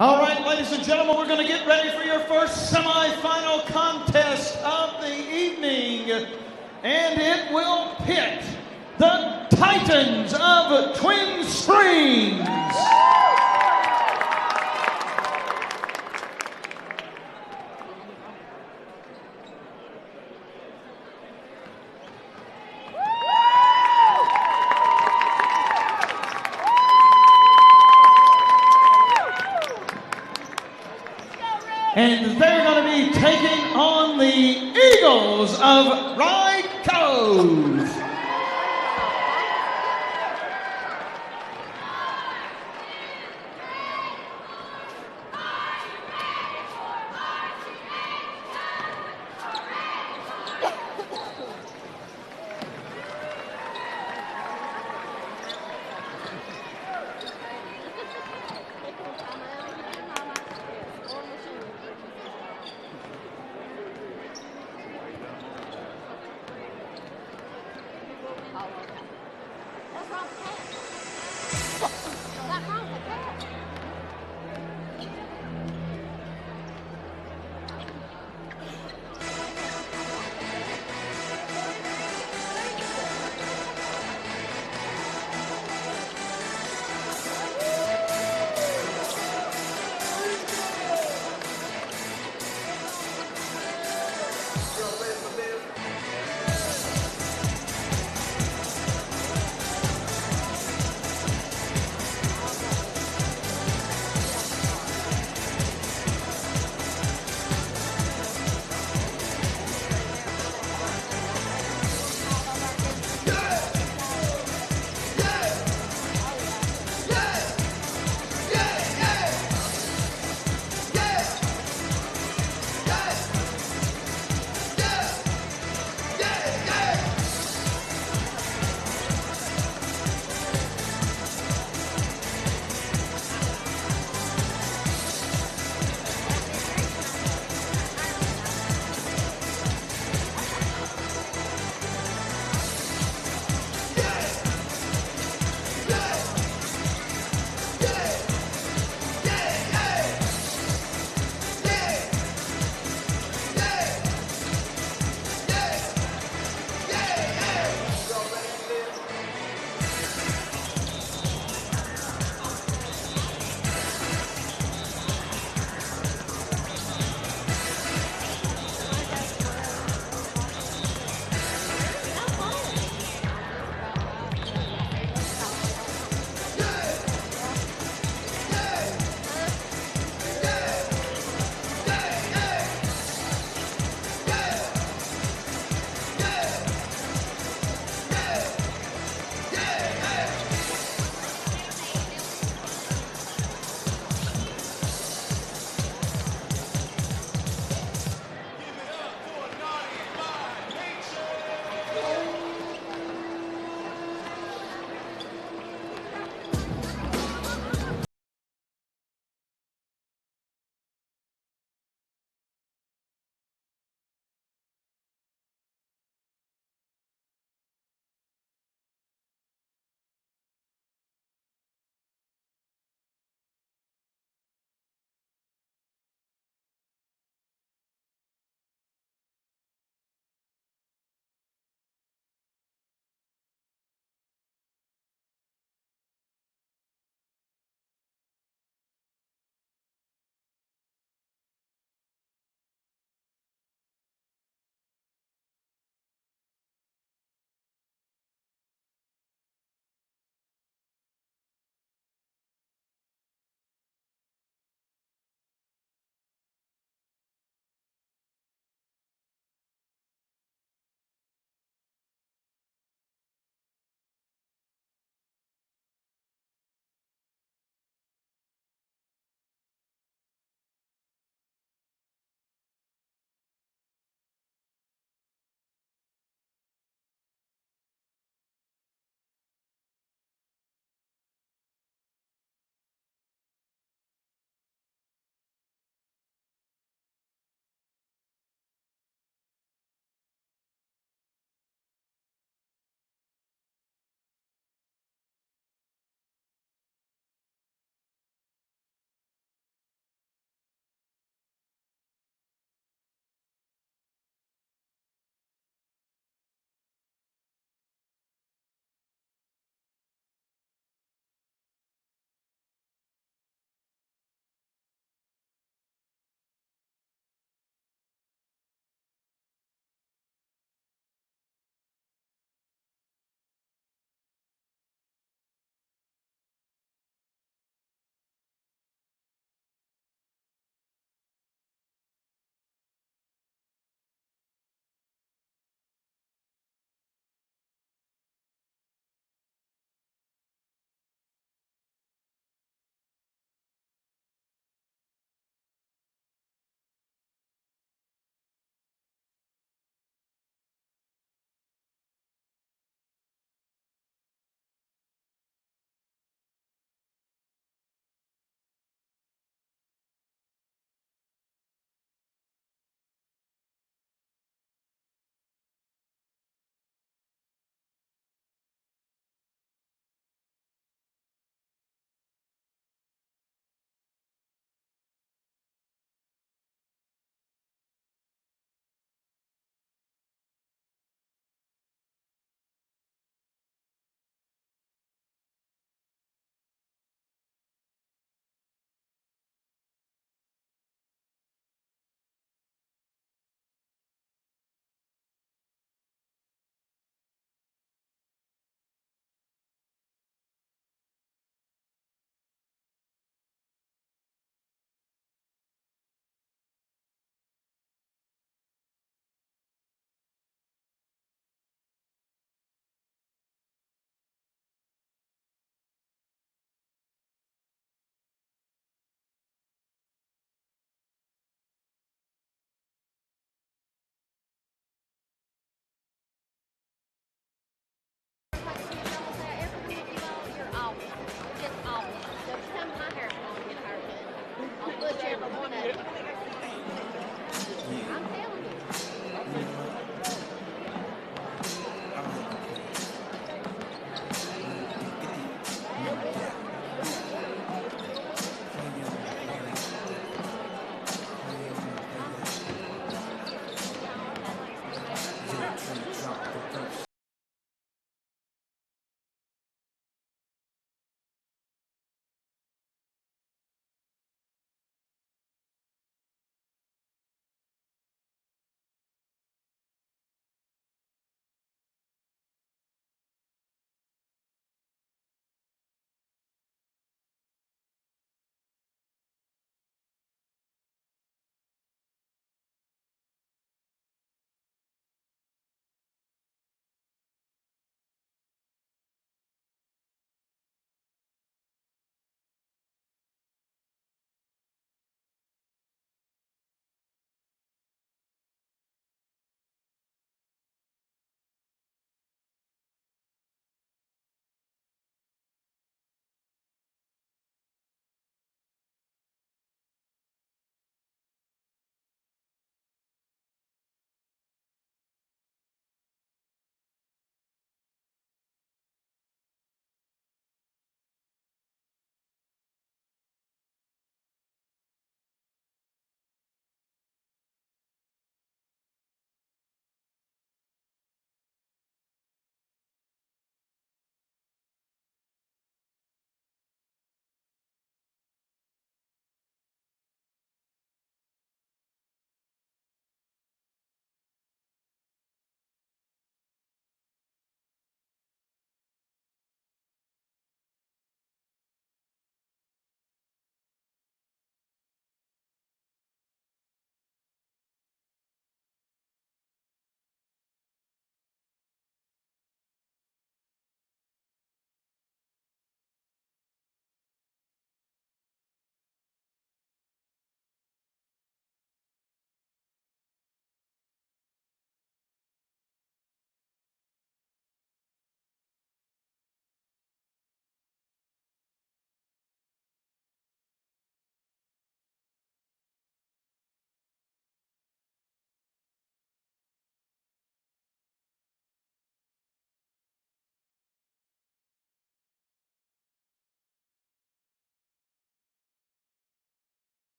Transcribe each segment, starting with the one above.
All right, ladies and gentlemen, we're going to get ready for your first semifinal contest of the evening. And it will pit the Titans of Twin Springs. And they're going to be taking on the Eagles of Cove.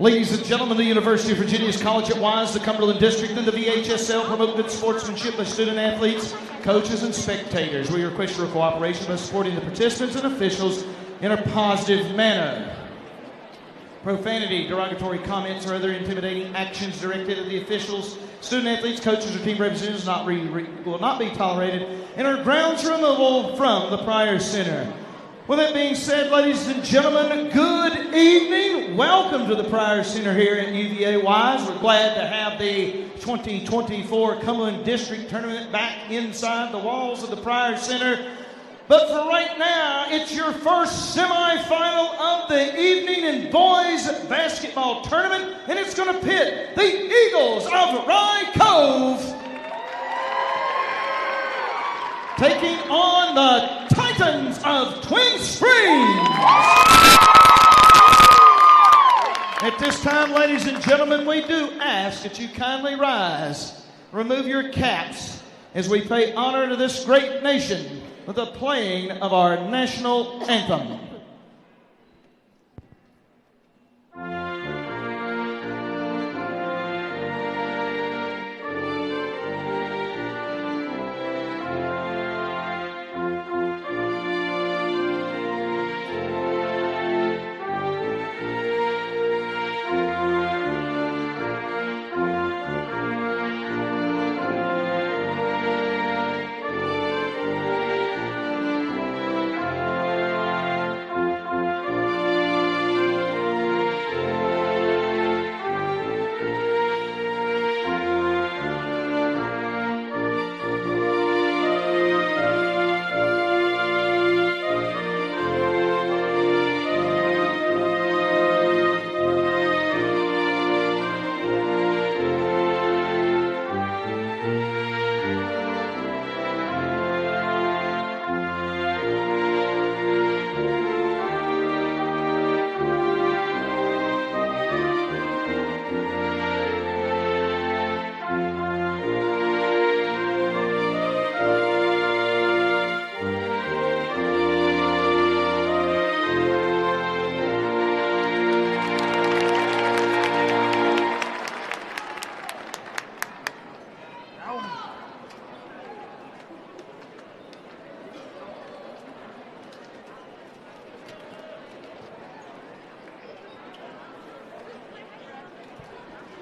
Ladies and gentlemen, the University of Virginia's College at Wise, the Cumberland District, and the VHSL promote good sportsmanship by student athletes, coaches, and spectators. We request your cooperation by supporting the participants and officials in a positive manner. Profanity, derogatory comments, or other intimidating actions directed at the officials, student athletes, coaches, or team representatives will not be tolerated and are grounds for removal from the Pryor Center. With that being said, ladies and gentlemen, good evening. Welcome to the Pryor Center here at UVA Wise. We're glad to have the 2024 Cumberland District Tournament back inside the walls of the Pryor Center. But for right now, it's your first semifinal of the evening in boys basketball tournament, and it's going to pit the Eagles of Rye Cove taking on the Titans of Twin Springs. At this time, ladies and gentlemen, we do ask that you kindly rise, remove your caps as we pay honor to this great nation with the playing of our national anthem.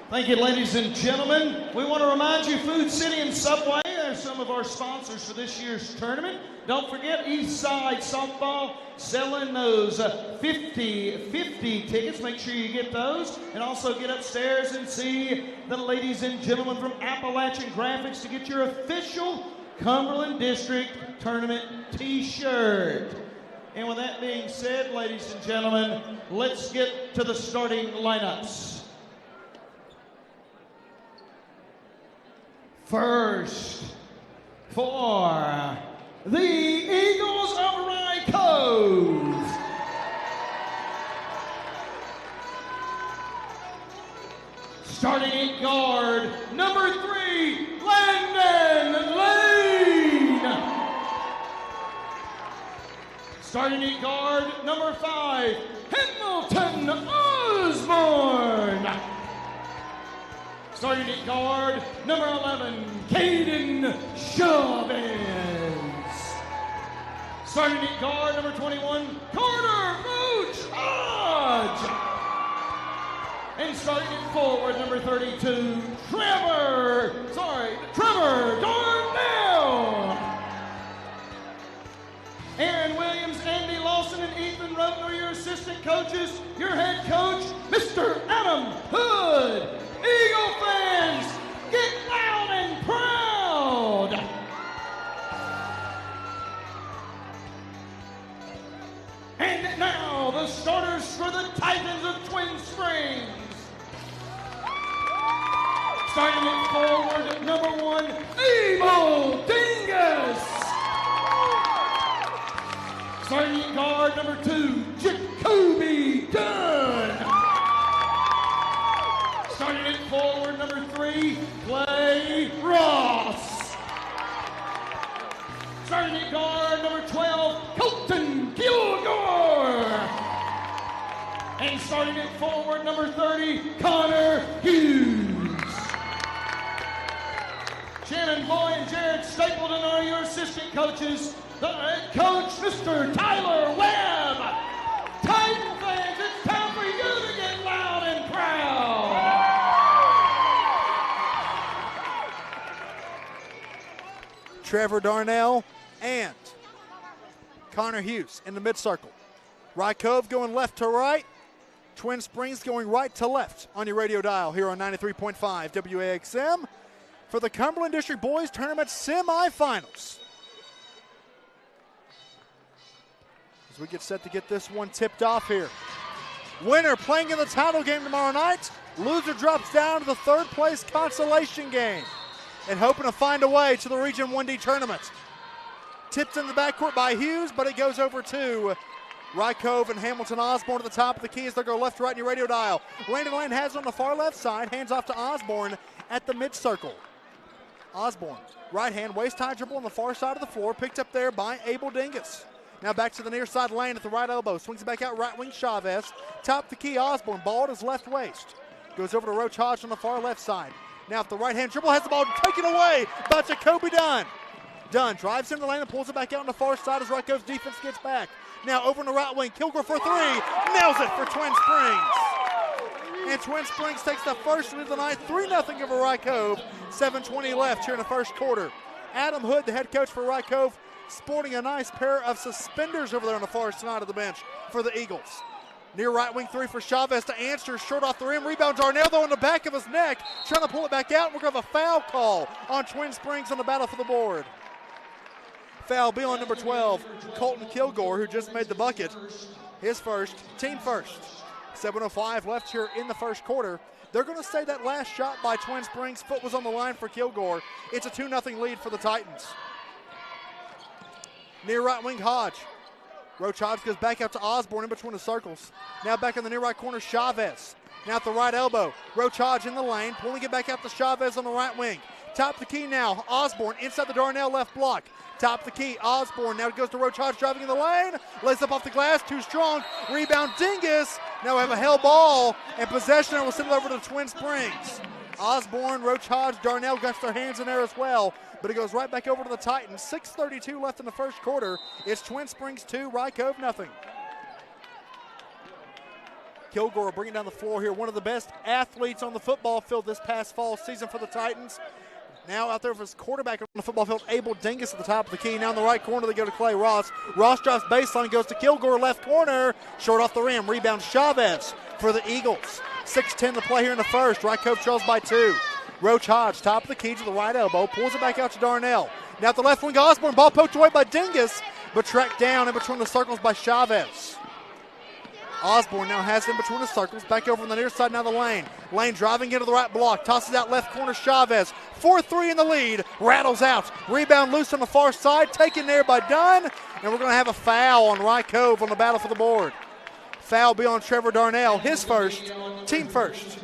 Thank you, ladies and gentlemen. We want to remind you, Food City and Subway are some of our sponsors for this year's tournament. Don't forget East Side Softball selling those 50-50 tickets. Make sure you get those. And also get upstairs and see the ladies and gentlemen from Appalachian Graphics to get your official Cumberland District Tournament t-shirt. And with that being said, ladies and gentlemen, let's get to the starting lineups. First, for the Eagles of Rye Cove, starting at guard, number 3, Landon Lane. Starting at guard, number 5, Hamilton Osborne. Starting at guard, number 11, Caden Chavez. Starting at guard, number 21, Carter Mooch Hodge. And starting at forward, number 32, Trevor Darnell. Aaron Williams, Andy Lawson, and Ethan Roten are your assistant coaches. Your head coach, Mr. Adam Hood. Eagle fans, get loud and proud! And now, the starters for the Titans of Twin Springs. Starting at forward, number 1, Abel Dingus. Starting at guard, number 2, Jacoby Dunn. Starting at forward, number 3, Clay Ross. Starting at guard, number 12, Colton Kilgore. And And starting it forward, number 30, Connor Hughes. Shannon Boy and Jared Stapleton are your assistant coaches. The head coach, Mr. Tyler Webb. Titan fans, it's time for you to get loud and proud. Trevor Darnell and Connor Hughes in the mid-circle. Cove going left to right. Twin Springs going right to left on your radio dial here on 93.5 WAXM for the Cumberland District Boys Tournament Semifinals. As we get set to get this one tipped off here. Winner playing in the title game tomorrow night. Loser drops down to the third place consolation game and hoping to find a way to the Region 1D tournament. Tipped in the backcourt by Hughes, but it goes over to Cove and Hamilton Osborne at the top of the key as they go left to right in your radio dial. Landon Lane has it on the far left side, hands off to Osborne at the mid-circle. Osborne, right hand, waist-high dribble on the far side of the floor, picked up there by Abel Dingus. Now back to the near side lane at the right elbow, swings it back out right wing Chavez. Top of the key, Osborne, ball at his left waist. Goes over to Roach Hodge on the far left side. Now if the right hand dribble has the ball taken away by Jacoby Dunn. Dunn drives into the lane and pulls it back out on the far side as Cove's defense gets back. Now over in the right wing, Kilgore for three, nails it for Twin Springs. And Twin Springs takes the first lead of the night, 3-0 over Cove. 7:20 left here in the first quarter. Adam Hood, the head coach for Cove, sporting a nice pair of suspenders over there on the far side of the bench for the Eagles. Near right wing three for Chavez to answer, short off the rim. Rebound Darnell though in the back of his neck, trying to pull it back out. We're going to have a foul call on Twin Springs on the battle for the board. Foul be on number 12, Colton Kilgore, who just made the bucket. His first, team first. 7:05 left here in the first quarter. They're going to say that last shot by Twin Springs, foot was on the line for Kilgore. It's a 2-0 lead for the Titans. Near right wing, Hodge. Roach Hodge goes back out to Osborne in between the circles. Now back in the near right corner, Chavez. Now at the right elbow, Roach Hodge in the lane, pulling it back out to Chavez on the right wing. Top of the key now, Osborne inside the Darnell left block. Top of the key, Osborne. Now it goes to Roach Hodge driving in the lane. Lays up off the glass, too strong. Rebound, Dingus. Now we have a hell ball, and possession will send it over to Twin Springs. Osborne, Roach Hodge, Darnell got their hands in there as well, but it goes right back over to the Titans. 6:32 left in the first quarter. It's Twin Springs 2, Cove nothing. Kilgore bringing down the floor here. One of the best athletes on the football field this past fall season for the Titans. Now out there for his quarterback on the football field, Abel Dingus at the top of the key. Now in the right corner, they go to Clay Ross. Ross drives baseline, goes to Kilgore, left corner. Short off the rim, rebound Chavez for the Eagles. 6:10 to play here in the first. Cove trails by 2. Roach Hodge, top of the key to the right elbow, pulls it back out to Darnell. Now at the left wing, Osborne, ball poked away by Dingus, but tracked down in between the circles by Chavez. Osborne now has it in between the circles, back over on the near side, now the lane. Lane driving into the right block, tosses out left corner, Chavez. 4-3 in the lead, rattles out. Rebound loose on the far side, taken there by Dunn, and we're going to have a foul on Cove on the battle for the board. Foul be on Trevor Darnell, his first, team first.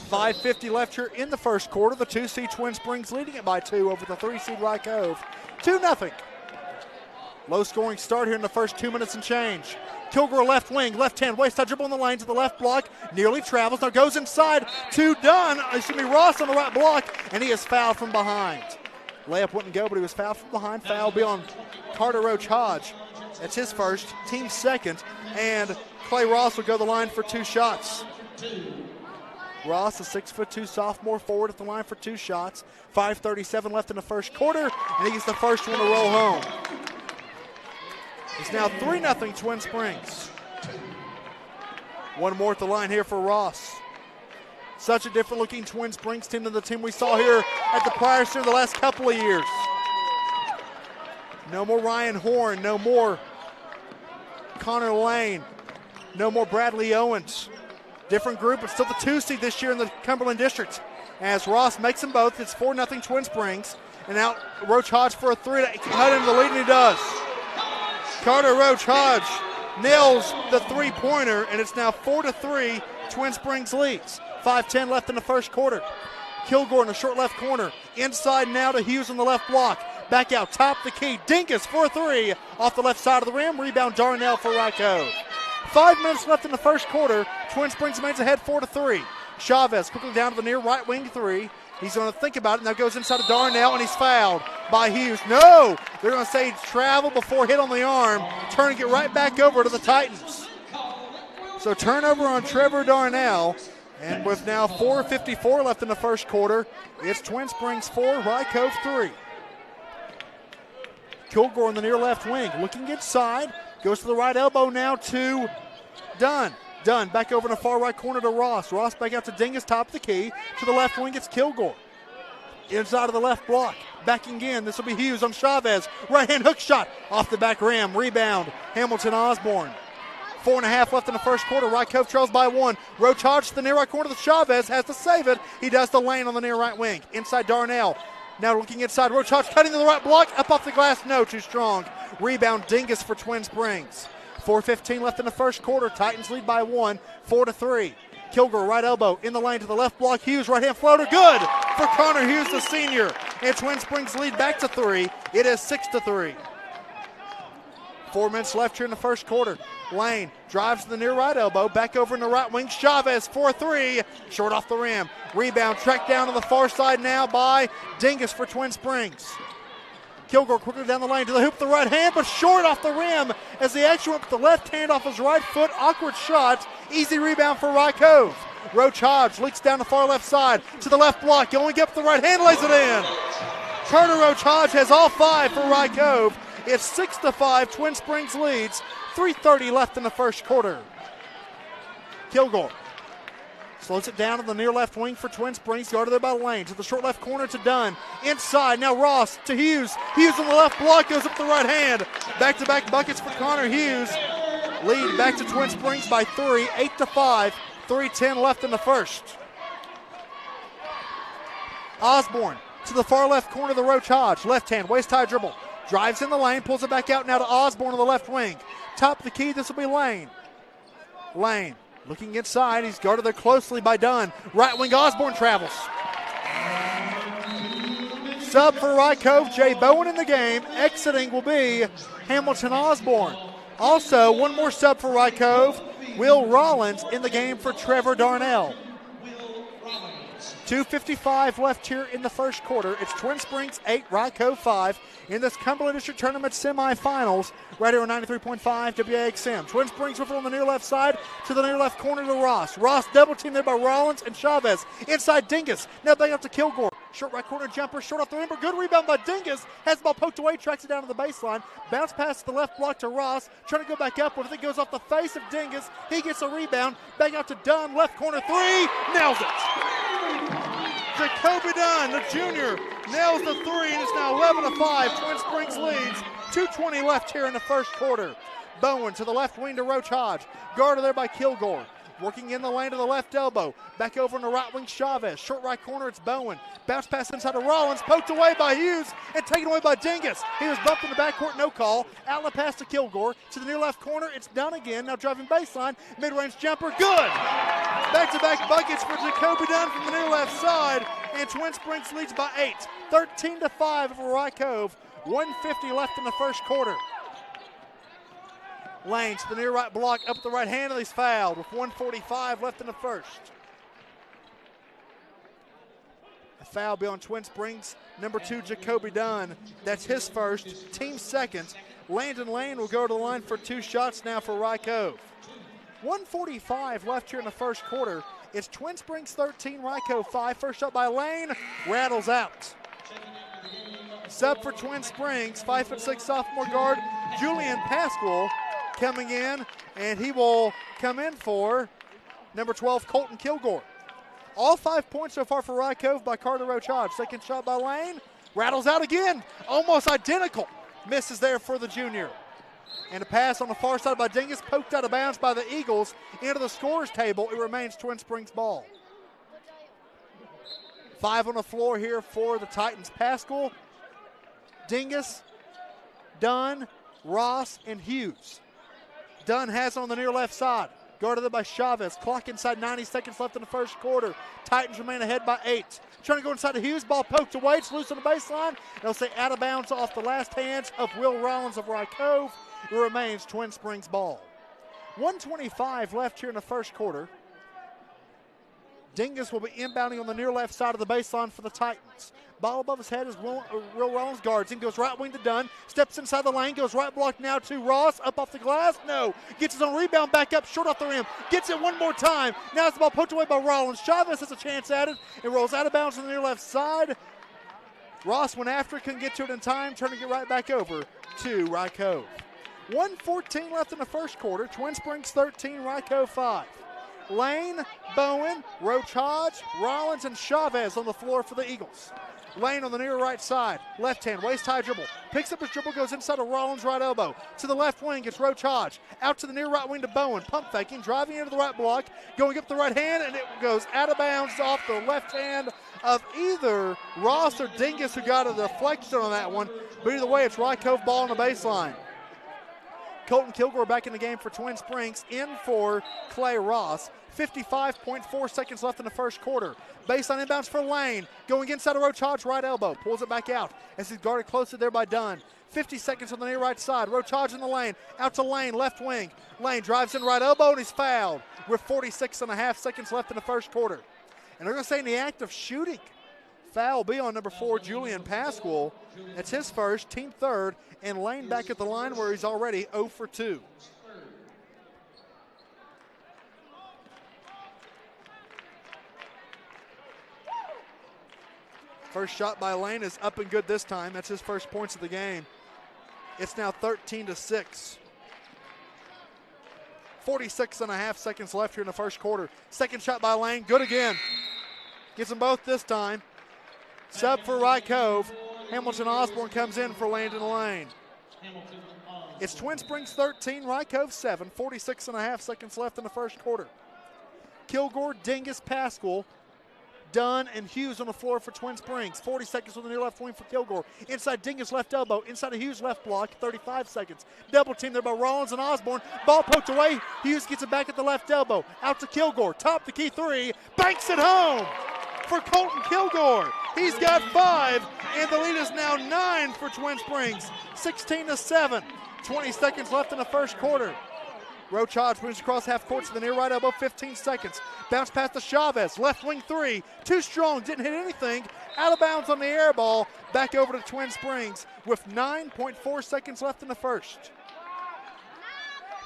5:50 left here in the first quarter. The 2-seed Twin Springs leading it by 2 over the 3-seed Cove. 2-0. Low scoring start here in the first 2 minutes and change. Kilgore left wing, left hand, waist high dribble in the lane to the left block, nearly travels, now goes inside to Ross on the right block, and he is fouled from behind. Layup wouldn't go, but he was fouled from behind. Foul be on Carter Roach Hodge. That's his first, team second, and Clay Ross will go the line for 2 shots. Ross, a 6'2" sophomore forward at the line for 2 shots. 5:37 left in the first quarter, and he's the first one to roll home. It's now 3-0 Twin Springs. One more at the line here for Ross. Such a different looking Twin Springs team than the team we saw here at the prior season the last couple of years. No more Ryan Horn, no more Connor Lane, no more Bradley Owens. Different group, but still the 2-seed this year in the Cumberland District. As Ross makes them both, it's 4-0 Twin Springs. And now Roach Hodge for a 3 to cut into the lead, and he does. Carter Roach Hodge nails the 3-pointer, and it's now 4-3, Twin Springs leads. 5:10 left in the first quarter. Kilgore in the short left corner. Inside now to Hughes on the left block. Back out, top the key. Dingus for 3 off the left side of the rim. Rebound Darnell for Rye Cove. 5 minutes left in the first quarter. Twin Springs remains ahead 4-3. Chavez quickly down to the near right wing 3. He's going to think about it. Now goes inside to Darnell, and he's fouled by Hughes. No! They're going to say travel before hit on the arm. Turning it right back over to the Titans. So turnover on Trevor Darnell. And with now 4:54 left in the first quarter, it's Twin Springs 4, Rye Cove 3. Kilgore in the near left wing, looking inside, goes to the right elbow now to Dunn. Dunn back over in the far right corner to Ross. Ross back out to Dingus, top of the key. To the left wing, it's Kilgore. Inside of the left block, backing in. This will be Hughes on Chavez. Right-hand hook shot off the back rim. Rebound, Hamilton Osborne. 4.5 left in the first quarter. Rye Cove trails by 1. Roach Hodge to the near right corner to Chavez. Has to save it. He does the lane on the near right wing. Inside Darnell. Now looking inside. Roach Hodge cutting to the right block. Up off the glass. No, too strong. Rebound Dingus for Twin Springs. 4:15 left in the first quarter. Titans lead by 1. 4-3. Kilgore right elbow in the lane to the left block. Hughes right hand floater. Good for Connor Hughes, the senior. And Twin Springs lead back to 3. It is 6-3. 4 minutes left here in the first quarter. Lane drives to the near right elbow. Back over in the right wing. Chavez 4-3. Short off the rim. Rebound tracked down to the far side now by Dingus for Twin Springs. Kilgore quickly down the lane to the hoop, the right hand, but short off the rim as he actually went with the left hand off his right foot. Awkward shot. Easy rebound for Rye Cove. Roach Hodge leaks down the far left side to the left block. Going up the right hand, lays it in. Carter Roach Hodge has all 5 for Rye Cove. It's 6-5. Twin Springs leads. 3:30 left in the first quarter. Kilgore slows it down to the near left wing for Twin Springs. Guarded there by Lane. To the short left corner to Dunn. Inside. Now Ross to Hughes. Hughes on the left block. Goes up the right hand. Back-to-back buckets for Connor Hughes. Lead back to Twin Springs by 3. 8-5. 3:10 left in the first. Osborne to the far left corner of the Roach Hodge. Left hand. Waist-high dribble. Drives in the lane. Pulls it back out now to Osborne on the left wing. Top of the key. This will be Lane. Lane. Looking inside, he's guarded there closely by Dunn. Right wing Osborne travels. Sub for Rye Cove, Jay Bowen in the game. Exiting will be Hamilton Osborne. Also, one more sub for Rye Cove, Will Rollins in the game for Trevor Darnell. 2:55 left here in the first quarter. It's Twin Springs 8, Rye Cove 5 in this Cumberland District Tournament semifinals right here on 93.5 WAXM. Twin Springs with it on the near left side to the near left corner to Ross. Ross double teamed there by Rollins and Chavez. Inside Dingus. Now back up to Kilgore. Short right corner jumper, short off the rim. Good rebound by Dingus. Has the ball poked away, tracks it down to the baseline. Bounce pass to the left block to Ross. Trying to go back up, but if it goes off the face of Dingus, he gets a rebound. Back out to Dunn, left corner 3. Nails it. Jacoby Dunn, the junior, nails the 3, and it's now 11-5. Twin Springs leads. 2:20 left here in the first quarter. Bowen to the left wing to Roach Hodge. Guarded there by Kilgore. Working in the lane to the left elbow. Back over in the right wing, Chavez. Short right corner, it's Bowen. Bounce pass inside to Rollins. Poked away by Hughes and taken away by Dingus. He was bumped in the backcourt, no call. Outlet pass to Kilgore. To the near left corner, it's Dunn again. Now driving baseline. Mid-range jumper, good. Back-to-back buckets for Jacoby Dunn from the near left side. And Twin Springs leads by 8. 13-5 for Rye Cove. 1:50 left in the first quarter. Lane to the near right block, up at the right hand, and he's fouled with 1:45 left in the first. A foul be on Twin Springs, number 2, Jacoby Dunn. That's his first, team second. Landon Lane will go to the line for 2 shots now for Rye Cove. 1:45 left here in the first quarter. It's Twin Springs 13, Rye Cove 5. First shot by Lane, rattles out. Sub for Twin Springs, 5'6" sophomore guard Julian Pasquale coming in, and he will come in for number 12, Colton Kilgore. All 5 points so far for Rye Cove by Carter Roach Hodge. Second shot by Lane, rattles out again, almost identical. Misses there for the junior. And a pass on the far side by Dingus, poked out of bounds by the Eagles into the scorer's table. It remains Twin Springs ball. 5 on the floor here for the Titans. Pasquale, Dingus, Dunn, Ross, and Hughes. Dunn has it on the near left side. Guarded by Chavez. Clock inside 90 seconds left in the first quarter. Titans remain ahead by 8. Trying to go inside to Hughes. Ball poked away. It's loose on the baseline. And they'll say out of bounds off the last hands of Will Rollins of Rye Cove. It remains Twin Springs ball. 1:25 left here in the first quarter. Dingus will be inbounding on the near left side of the baseline for the Titans. Ball above his head as Will Rollins guards him. Goes right wing to Dunn. Steps inside the lane. Goes right block now to Ross. Up off the glass. No. Gets his own rebound back up. Short off the rim. Gets it one more time. Now it's the ball poked away by Rollins. Chavez has a chance at it. It rolls out of bounds on the near left side. Ross went after it. Couldn't get to it in time. Trying to get right back over to Rye Cove. 1:14 left in the first quarter. Twin Springs 13, Rye Cove 5. Lane, Bowen, Roach Hodge, Rollins, and Chavez on the floor for the Eagles. Lane on the near right side. Left hand, waist high dribble. Picks up his dribble, goes inside of Rollins' right elbow. To the left wing, it's Roach Hodge. Out to the near right wing to Bowen. Pump faking, driving into the right block. Going up the right hand, and it goes out of bounds off the left hand of either Ross or Dingus, who got a deflection on that one. But either way, it's Rye Cove ball on the baseline. Colton Kilgore back in the game for Twin Springs, in for Clay Ross. 55.4 seconds left in the first quarter. Baseline inbounds for Lane. Going inside of Roach Hodge, right elbow. Pulls it back out as he's guarded closer there by Dunn. 50 seconds on the near right side. Roach Hodge in the lane. Out to Lane, left wing. Lane drives in right elbow and he's fouled with 46.5 seconds left in the first quarter. And they're going to say in the act of shooting, foul will be on number 4, Julian Pasquale. That's his first, team third, and Lane back at the line where he's already 0 for 2. First shot by Lane is up and good this time. That's his first points of the game. It's now 13-6. 46.5 seconds left here in the first quarter. Second shot by Lane, good again. Gets them both this time. Sub for Rye Cove. Hamilton Osborne comes in for Landon Lane. It's Twin Springs 13, Rye Cove 7. 46.5 seconds left in the first quarter. Kilgore, Dingus, Pasquale, Dunn, and Hughes on the floor for Twin Springs. 40 seconds on the near left wing for Kilgore. Inside Dingus left elbow. Inside of Hughes left block. 35 seconds. Double team there by Rollins and Osborne. Ball poked away. Hughes gets it back at the left elbow. Out to Kilgore. Top the key three. Banks it home for Colton Kilgore. He's got 5, and the lead is now 9 for Twin Springs. 16-7. 20 seconds left in the first quarter. Roach Hodge brings across half court to the near right elbow, 15 seconds. Bounce past to Chavez, left wing 3. Too strong, didn't hit anything. Out of bounds on the air ball. Back over to Twin Springs with 9.4 seconds left in the first.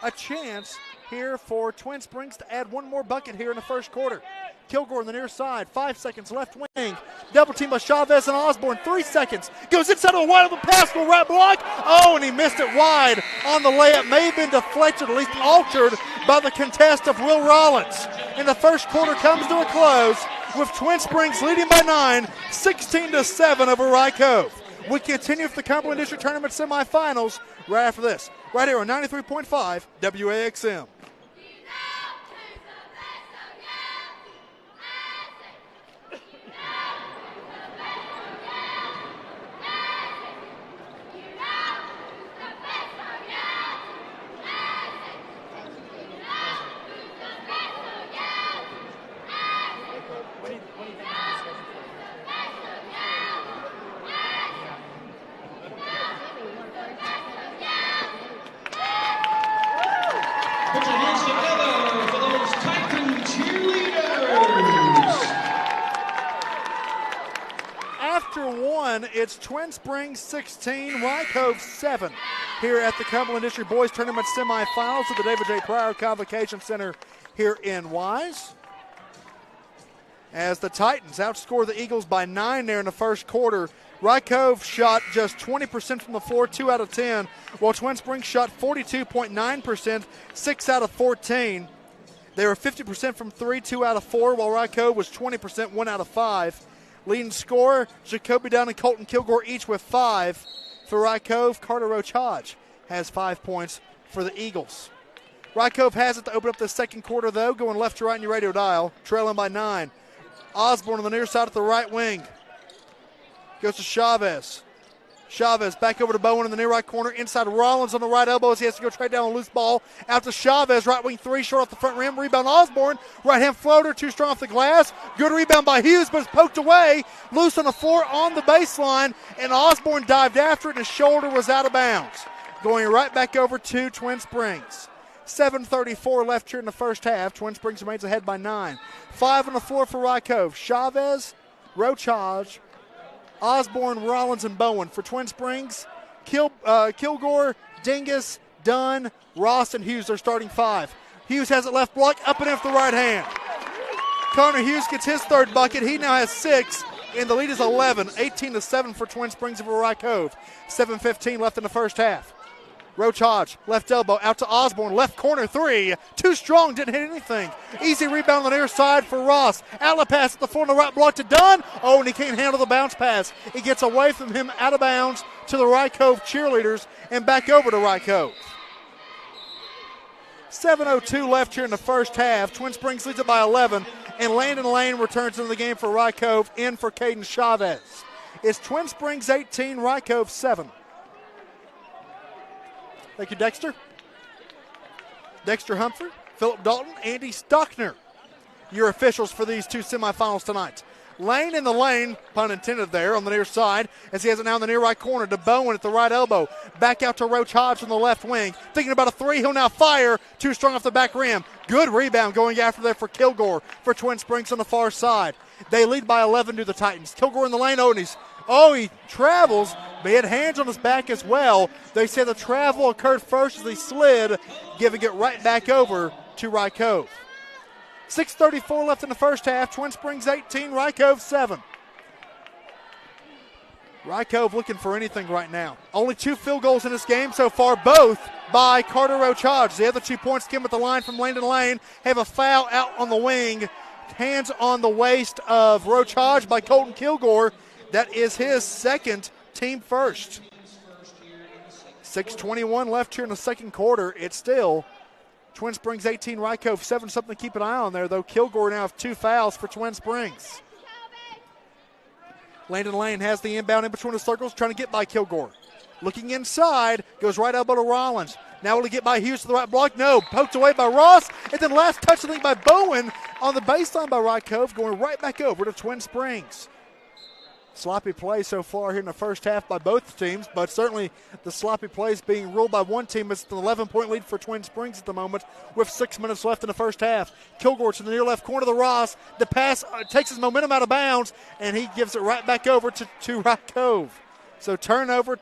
A chance here for Twin Springs to add one more bucket here in the first quarter. Kilgore on the near side, 5 seconds left wing. Double team by Chavez and Osborne, 3 seconds. Goes inside of the wide open pass for right block. Oh, and he missed it wide on the layup. May have been deflected, at least altered by the contest of Will Rollins. And the first quarter comes to a close with Twin Springs leading by 9, 16-7 over Rye Cove. We continue with the Cumberland District Tournament semifinals right after this. Right here on 93.5 WAXM. Put your hands together for those Titan cheerleaders. After one, it's Twin Springs 16, Rye Cove 7 here at the Cumberland District Boys Tournament semifinals at the David J. Pryor Convocation Center here in Wise. As the Titans outscore the Eagles by 9 there in the first quarter. Rye Cove shot just 20% from the floor, 2 out of 10, while Twin Springs shot 42.9%, 6 out of 14. They were 50% from 3, 2 out of 4, while Rye Cove was 20%, 1 out of 5. Leading scorer, Jacoby Dunn and Colton Kilgore each with 5. For Rye Cove, Carter Roach Hodge has 5 points for the Eagles. Rye Cove has it to open up the second quarter, though, going left to right in your radio dial, trailing by 9. Osborne on the near side at the right wing. Goes to Chavez. Chavez back over to Bowen in the near right corner. Inside Rollins on the right elbow as he has to go trade down a loose ball. Out to Chavez, right wing three, short off the front rim. Rebound Osborne. Right hand floater, too strong off the glass. Good rebound by Hughes, but it's poked away. Loose on the floor on the baseline. And Osborne dived after it and his shoulder was out of bounds. Going right back over to Twin Springs. 7:34 left here in the first half. Twin Springs remains ahead by 9. 5 on the floor for Rye Cove. Chavez, Rochage, Osborne, Rollins, and Bowen. For Twin Springs, Kilgore, Dingus, Dunn, Ross, and Hughes are starting 5. Hughes has it left block, up and in with the right hand. Connor Hughes gets his third bucket. He now has 6, and the lead is 11. 18-7 for Twin Springs over Rye Cove. 7:15 left in the first half. Roach Hodge, left elbow, out to Osborne, left corner 3. Too strong, didn't hit anything. Easy rebound on the near side for Ross. Outlet pass at the floor on the right block to Dunn. Oh, and he can't handle the bounce pass. It gets away from him, out of bounds to the Rye Cove cheerleaders and back over to Rye Cove. 7:02 left here in the first half. Twin Springs leads it by 11, and Landon Lane returns into the game for Rye Cove, in for Caden Chavez. It's Twin Springs 18, Rye Cove 7. Thank you, Dexter. Dexter Humphrey, Philip Dalton, Andy Stockner, your officials for these 2 semifinals tonight. Lane in the lane, pun intended there, on the near side, as he has it now in the near right corner to Bowen at the right elbow. Back out to Roach Hodge on the left wing. Thinking about a 3, he'll now fire. Too strong off the back rim. Good rebound going after there for Kilgore for Twin Springs on the far side. They lead by 11 to the Titans. Kilgore in the lane, he travels, but he had hands on his back as well. They say the travel occurred first as he slid, giving it right back over to Rye Cove. 6:34 left in the first half. Twin Springs 18, Rye Cove 7. Rye Cove looking for anything right now. Only 2 field goals in this game so far, both by Carter Roach Hodge. The other 2 points came at the line from Landon Lane. Have a foul out on the wing. Hands on the waist of Roach Hodge by Colton Kilgore. That is his second, team first. 6:21 left here in the second quarter. It's still Twin Springs 18, Rye Cove 7. Something to keep an eye on there, though. Kilgore now has 2 fouls for Twin Springs. Landon Lane has the inbound in between the circles, trying to get by Kilgore. Looking inside, goes right elbow to Rollins. Now will he get by Hughes to the right block? No, poked away by Ross. And then last touch, I think, by Bowen on the baseline by Rye Cove, going right back over to Twin Springs. Sloppy play so far here in the first half by both teams, but certainly the sloppy plays being ruled by one team. It's an 11-point lead for Twin Springs at the moment with 6 minutes left in the first half. Kilgore to the near left corner of the Ross. The pass takes his momentum out of bounds, and he gives it right back over to Rye Cove. So turnover.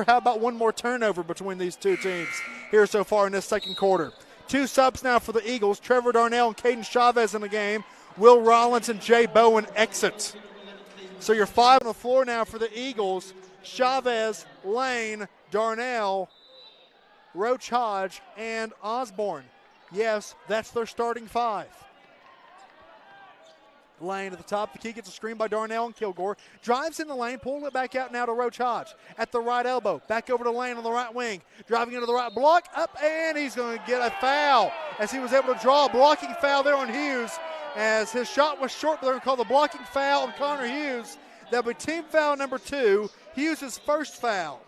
How about one more turnover between these 2 teams here so far in this second quarter? 2 subs now for the Eagles. Trevor Darnell and Caden Chavez in the game. Will Rollins and Jay Bowen exit. So you're 5 on the floor now for the Eagles. Chavez, Lane, Darnell, Roach Hodge, and Osborne. Yes, that's their starting 5. Lane at the top. The key gets a screen by Darnell and Kilgore. Drives in the lane, pulling it back out now to Roach Hodge. At the right elbow. Back over to Lane on the right wing. Driving into the right block. Up, and he's going to get a foul as he was able to draw a blocking foul there on Hughes. As his shot was short, but they're going to call the blocking foul on Connor Hughes. That'll be team foul number 2, Hughes' first foul.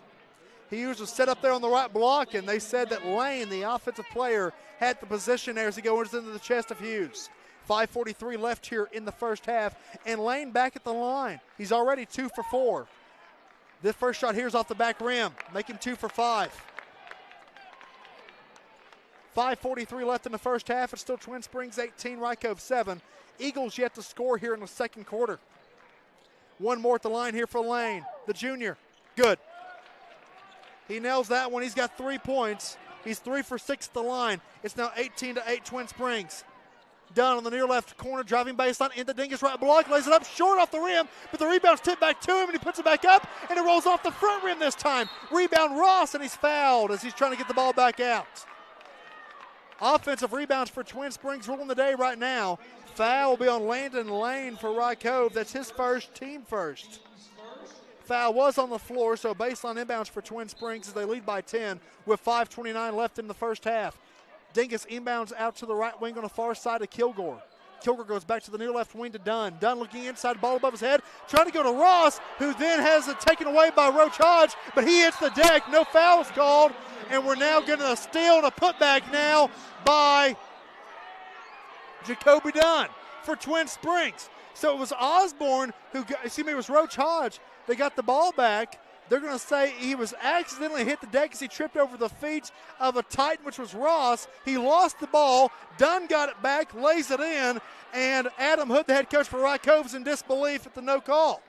Hughes was set up there on the right block, and they said that Lane, the offensive player, had the position there as he goes into the chest of Hughes. 5:43 left here in the first half, and Lane back at the line. He's already 2 for 4. This first shot here is off the back rim, making 2 for 5. 5:43 left in the first half. It's still Twin Springs 18, Rye Cove 7. Eagles yet to score here in the second quarter. One more at the line here for Lane, the junior. Good. He nails that one. He's got 3 points. He's 3 for 6 at the line. It's now 18-8 Twin Springs. Dunn on the near left corner, driving baseline into Dingus right block, lays it up short off the rim, but the rebound's tipped back to him, and he puts it back up, and it rolls off the front rim this time. Rebound Ross, and he's fouled as he's trying to get the ball back out. Offensive rebounds for Twin Springs ruling the day right now. Foul will be on Landon Lane for Rye Cove. That's his first, team first. Foul was on the floor, so baseline inbounds for Twin Springs as they lead by 10 with 5:29 left in the first half. Dingus inbounds out to the right wing on the far side of Kilgore. Kilgore goes back to the near left wing to Dunn. Dunn looking inside, ball above his head, trying to go to Ross, who then has it taken away by Roach Hodge, but he hits the deck. No fouls called, and we're now getting a steal and a putback now by Jacoby Dunn for Twin Springs. So it was Osborne it was Roach Hodge. They got the ball back. They're going to say he was accidentally hit the deck as he tripped over the feet of a Titan, which was Ross. He lost the ball. Dunn got it back, lays it in, and Adam Hood, the head coach for Rye Cove, is in disbelief at the no call.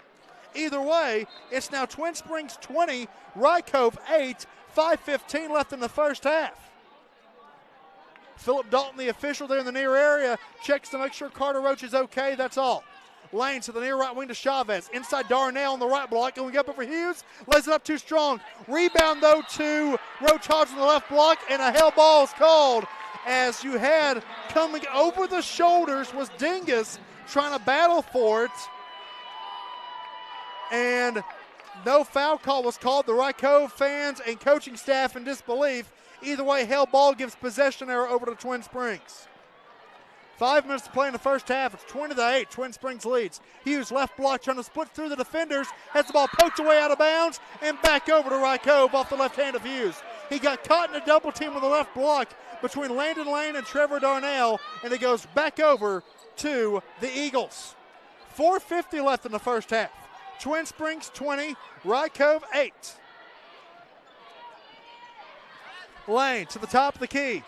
Either way, it's now Twin Springs 20, Rye Cove 8, 5:15 left in the first half. Philip Dalton, the official there in the near area, checks to make sure Carter Roach is okay. That's all. Lane to the near right wing to Chavez. Inside Darnell on the right block. Going up over Hughes. Lays it up too strong. Rebound, though, to Roach Hodge on the left block. And a hell ball is called as you had coming over the shoulders was Dingus trying to battle for it. And no foul call was called. The Rye Cove fans and coaching staff in disbelief. Either way, hell ball gives possession error over to Twin Springs. 5 minutes to play in the first half. It's 20-8. Twin Springs leads. Hughes left block trying to split through the defenders. Has the ball poked away out of bounds and back over to Rye Cove off the left hand of Hughes. He got caught in a double team on the left block between Landon Lane and Trevor Darnell, and it goes back over to the Eagles. 4:50 left in the first half. Twin Springs 20, Rye Cove 8. Lane to the top of the key.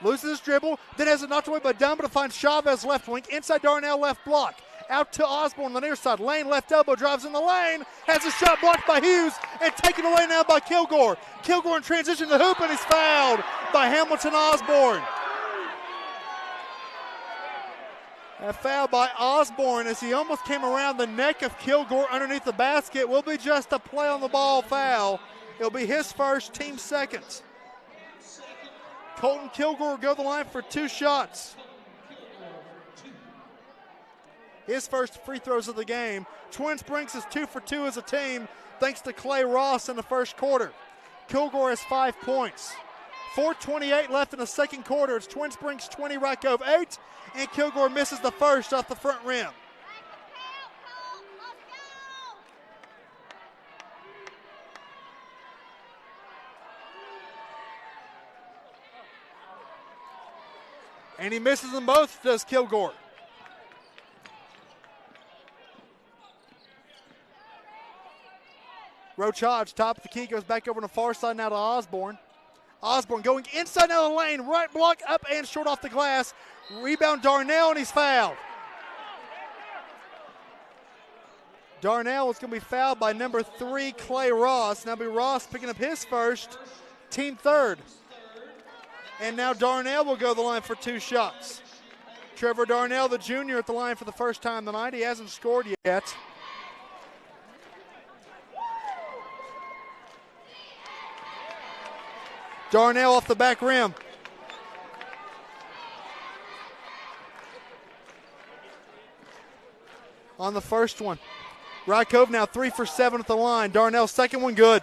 Loses his dribble, then has it knocked away by Dunn, but it finds Chavez left wing. Inside Darnell left block. Out to Osborne on the near side. Lane left elbow, drives in the lane. Has a shot blocked by Hughes and taken away now by Kilgore. Kilgore in transition to the hoop, and he's fouled by Hamilton Osborne. A foul by Osborne as he almost came around the neck of Kilgore underneath the basket. Will be just a play on the ball foul. It'll be his first, team second. Colton Kilgore will go to the line for 2 shots. His first free throws of the game. Twin Springs is 2 for 2 as a team thanks to Clay Ross in the first quarter. Kilgore has 5 points. 4:28 left in the second quarter. It's Twin Springs 20, Rye Cove 8, and Kilgore misses the first off the front rim. And he misses them both, does Kilgore. Roach Hodge, top of the key, goes back over on the far side now to Osborne. Osborne going inside now the lane, right block, up and short off the glass. Rebound Darnell, and he's fouled. Darnell is going to be fouled by number 3, Clay Ross. Now be Ross picking up his first, team third. And now Darnell will go to the line for 2 shots. Trevor Darnell, the junior, at the line for the first time tonight. He hasn't scored yet. Darnell off the back rim. On the first one. Rye Cove now 3 for 7 at the line. Darnell's second one good.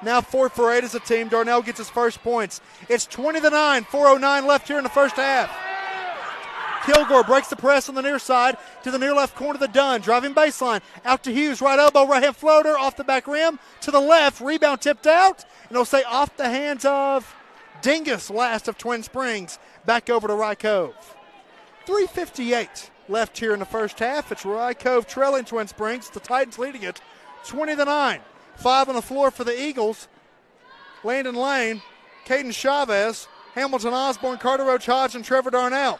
Now 4 for 8 as a team. Darnell gets his first points. It's 20-9, 4:09 left here in the first half. Kilgore breaks the press on the near side to the near left corner of the Dunn. Driving baseline. Out to Hughes. Right elbow, right hand floater. Off the back rim. To the left. Rebound tipped out. And it'll say off the hands of Dingus, last of Twin Springs. Back over to Rye Cove. 3:58 left here in the first half. It's Rye Cove trailing Twin Springs. The Titans leading it 20-9. 5 on the floor for the Eagles. Landon Lane, Caden Chavez, Hamilton Osborne, Carter Roach Hodge, and Trevor Darnell.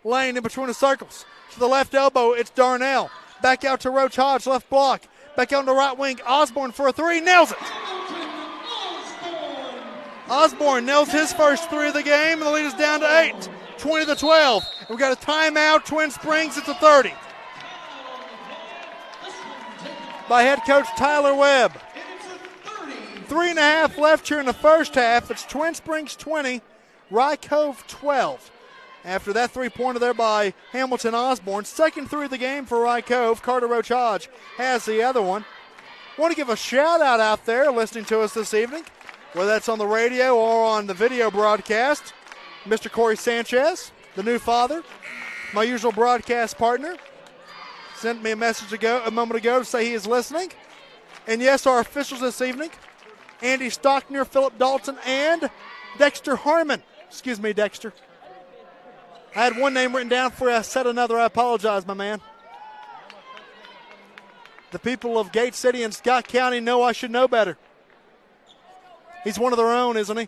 Lane in between the circles. To the left elbow, it's Darnell. Back out to Roach Hodge, left block. Back out on the right wing, Osborne for a 3, nails it. Osborne nails his first 3 of the game, and the lead is down to 8, 20-12. We've got a timeout, Twin Springs, it's a 30. By head coach Tyler Webb. 3.5 left here in the first half. It's Twin Springs 20, Rye Cove 12. After that 3-pointer there by Hamilton Osborne. Second 3 of the game for Rye Cove. Carter Roach Hodge has the other one. Want to give a shout out there listening to us this evening, whether that's on the radio or on the video broadcast. Mr. Corey Sanchez, the new father, my usual broadcast partner, sent me a message a moment ago to say he is listening. And yes, our officials this evening, Andy Stockner, Philip Dalton, and Dexter Harmon. Excuse me, Dexter. I had one name written down for you. I said another. I apologize, my man. The people of Gate City and Scott County know I should know better. He's one of their own, isn't he?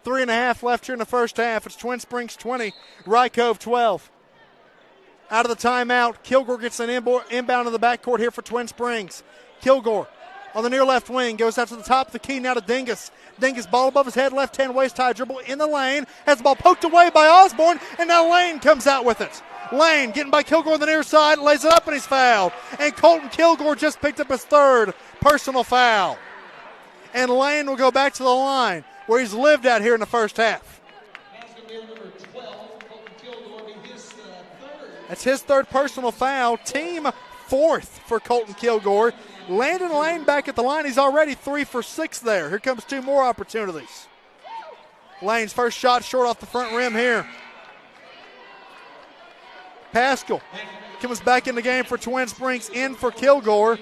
3.5 left here in the first half. It's Twin Springs 20, Rye Cove 12. Out of the timeout, Kilgore gets an inbound in the backcourt here for Twin Springs. Kilgore on the near left wing goes out to the top of the key now to Dingus. Dingus, ball above his head, left-hand waist-high dribble in the lane. Has the ball poked away by Osborne, and now Lane comes out with it. Lane getting by Kilgore on the near side, lays it up, and he's fouled. And Colton Kilgore just picked up his third personal foul. And Lane will go back to the line where he's lived out here in the first half. That's his third personal foul, team fourth for Colton Kilgore. Landon Lane back at the line. He's already 3 for 6 there. Here comes 2 more opportunities. Lane's first shot short off the front rim here. Pascal comes back in the game for Twin Springs, in for Kilgore.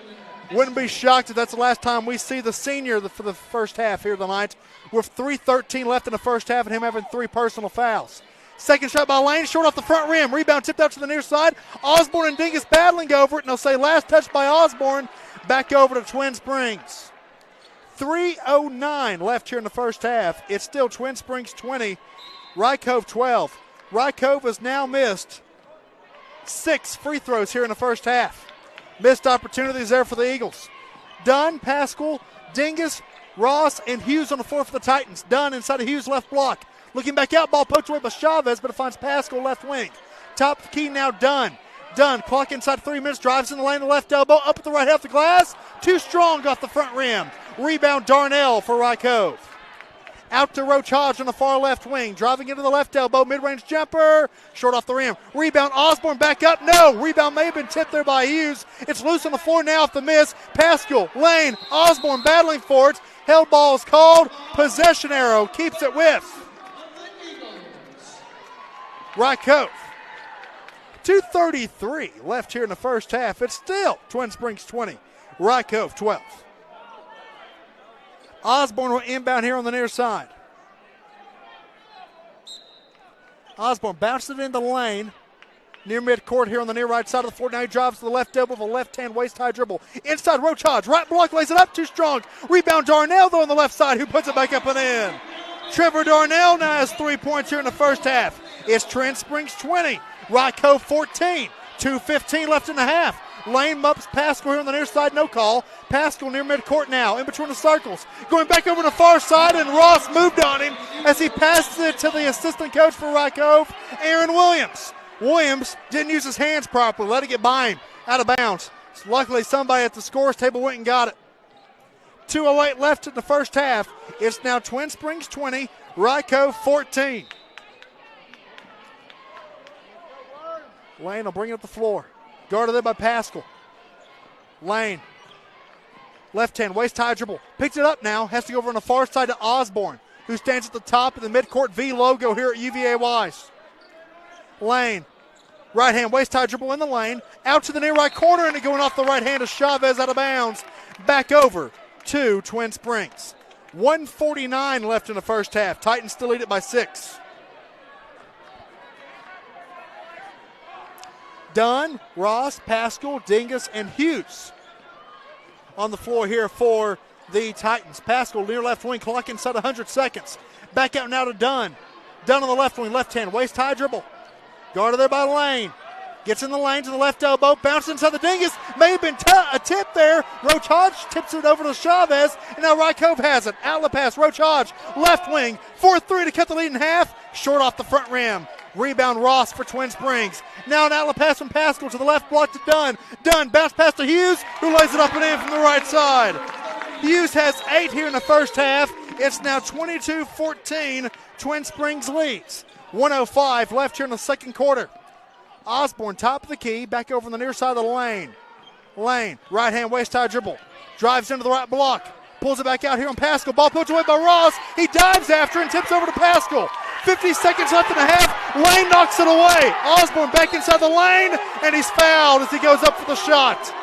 Wouldn't be shocked if that's the last time we see the senior for the first half here tonight, with 3:13 left in the first half and him having 3 personal fouls. Second shot by Lane, short off the front rim. Rebound tipped out to the near side. Osborne and Dingus battling over it, and they'll say last touch by Osborne. Back over to Twin Springs. 3:09 left here in the first half. It's still Twin Springs 20, Rye Cove 12. Rye Cove has now missed 6 free throws here in the first half. Missed opportunities there for the Eagles. Dunn, Pascal, Dingus, Ross, and Hughes on the floor for the Titans. Dunn inside of Hughes' left block. Looking back out, ball poked away by Chavez, but it finds Pascal left wing. Top of the key now, Dunn. Dunn, clock inside 3 minutes, drives in the lane, the left elbow, up at the right half of the glass. Too strong off the front rim. Rebound Darnell for Rye Cove. Out to Roach Hodge on the far left wing. Driving into the left elbow. Mid-range jumper. Short off the rim. Rebound Osborne back up. No. Rebound may have been tipped there by Hughes. It's loose on the floor now off the miss. Pascal, Lane, Osborne battling for it. Held ball is called. Possession arrow. Keeps it with Rye Cove. 2:33 left here in the first half. It's still Twin Springs 20. Rye Cove 12. Osborne will inbound here on the near side. Osborne bounces it in the lane. Near midcourt here on the near right side of the floor. Now he drives to the left elbow with a left-hand waist-high dribble. Inside Roach Hodge. Right block, lays it up. Too strong. Rebound Darnell, though, on the left side, who puts it back up and in. Trevor Darnell now has 3 points here in the first half. It's Twin Springs 20. Rye Cove 14. 2:15 left in the half. Lane mups Pascal here on the near side, no call. Pascal near midcourt now, in between the circles. Going back over to the far side, and Ross moved on him as he passed it to the assistant coach for Rye Cove, Aaron Williams. Williams didn't use his hands properly, let it get by him, out of bounds. So luckily somebody at the scores table went and got it. 2:08 left in the first half. It's now Twin Springs 20, Rye Cove 14. Lane will bring it up the floor. Guarded there by Pascal. Lane. Left hand, waist high dribble. Picks it up now. Has to go over on the far side to Osborne, who stands at the top of the midcourt V logo here at UVA Wise. Lane. Right hand, waist high dribble in the lane. Out to the near right corner, and it going off the right hand of Chavez out of bounds. Back over to Twin Springs. 1:49 left in the first half. Titans still lead it by 6. Dunn, Ross, Pascal, Dingus, and Hughes on the floor here for the Titans. Pascal near left wing, clock inside 100 seconds. Back out now to Dunn. Dunn on the left wing, left hand, waist high dribble. Guarded there by Lane. Gets in the lane to the left elbow, bounces inside the Dingus. May have been a tip there. Roach Hodge tips it over to Chavez, and now Rye Cove has it. Outlet pass, Roach Hodge, left wing, 4-3 to cut the lead in half. Short off the front rim. Rebound Ross for Twin Springs. Now an outlet pass from Pascal to the left block to Dunn. Dunn bounce pass to Hughes, who lays it up and in from the right side. Hughes has 8 here in the first half. It's now 22-14. Twin Springs leads. 1:05 left here in the second quarter. Osborne, top of the key, back over on the near side of the lane. Lane, right hand waist high dribble. Drives into the right block. Pulls it back out here on Pascal. Ball put away by Ross. He dives after and tips over to Pascal. 50 seconds left in the half. Lane knocks it away. Osborne back inside the lane, and he's fouled as he goes up for the shot.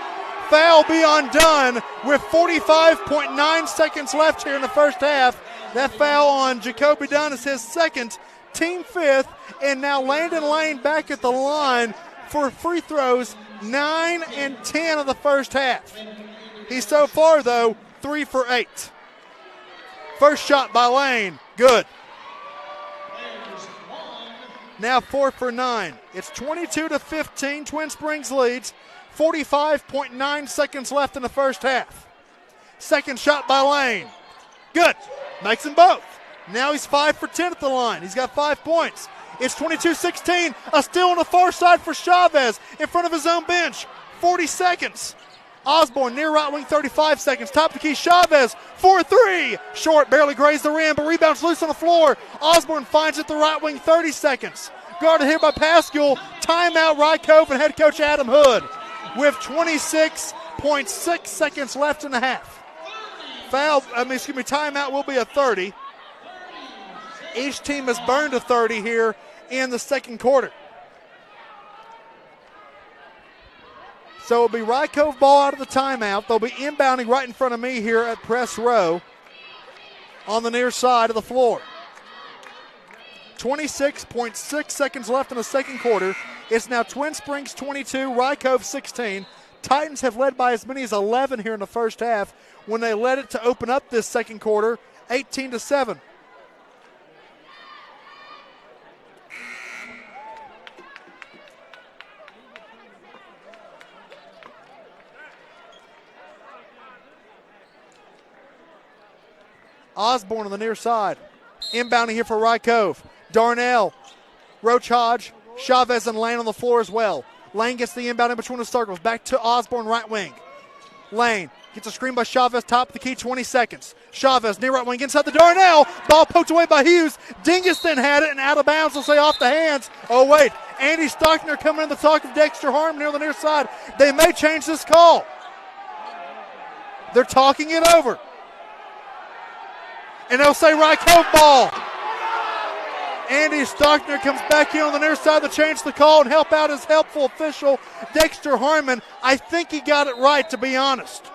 Foul be undone with 45.9 seconds left here in the first half. That foul on Jacoby Dunn is his second, team fifth, and now Landon Lane back at the line for free throws 9 and 10 of the first half. He's so far, though, 3 for 8. First shot by Lane, good. Now 4 for 9. It's 22-15. Twin Springs leads. 45.9 seconds left in the first half. Second shot by Lane. Good. Makes them both. Now he's 5 for 10 at the line. He's got 5 points. It's 22-16. A steal on the far side for Chavez in front of his own bench. 40 seconds. Osborne near right wing, 35 seconds. Top of the key, Chavez, 4-3. Short, barely grazed the rim, but rebounds loose on the floor. Osborne finds it the right wing, 30 seconds. Guarded here by Pascal. Timeout, Rye Cove and head coach Adam Hood with 26.6 seconds left in the half. Timeout will be a 30. Each team has burned a 30 here in the second quarter. So it'll be Rye Cove ball out of the timeout. They'll be inbounding right in front of me here at press row on the near side of the floor. 26.6 seconds left in the second quarter. It's now Twin Springs 22, Rye Cove 16. Titans have led by as many as 11 here in the first half when they led it to open up this second quarter, 18-7. Osborne on the near side. Inbounding here for Rye Cove. Darnell, Roach Hodge, Chavez, and Lane on the floor as well. Lane gets the inbound in between the circles. Back to Osborne, right wing. Lane gets a screen by Chavez, top of the key, 20 seconds. Chavez, near right wing, inside the Darnell. Ball poked away by Hughes. Dingus then had it, and out of bounds, will say off the hands. Oh, wait. Andy Stockner coming in the talk of Dexter Harmon near the near side. They may change this call. They're talking it over. And they'll say Rye Cove ball. Andy Stockner comes back in on the near side to change the call and help out his helpful official, Dexter Harmon. I think he got it right, to be honest.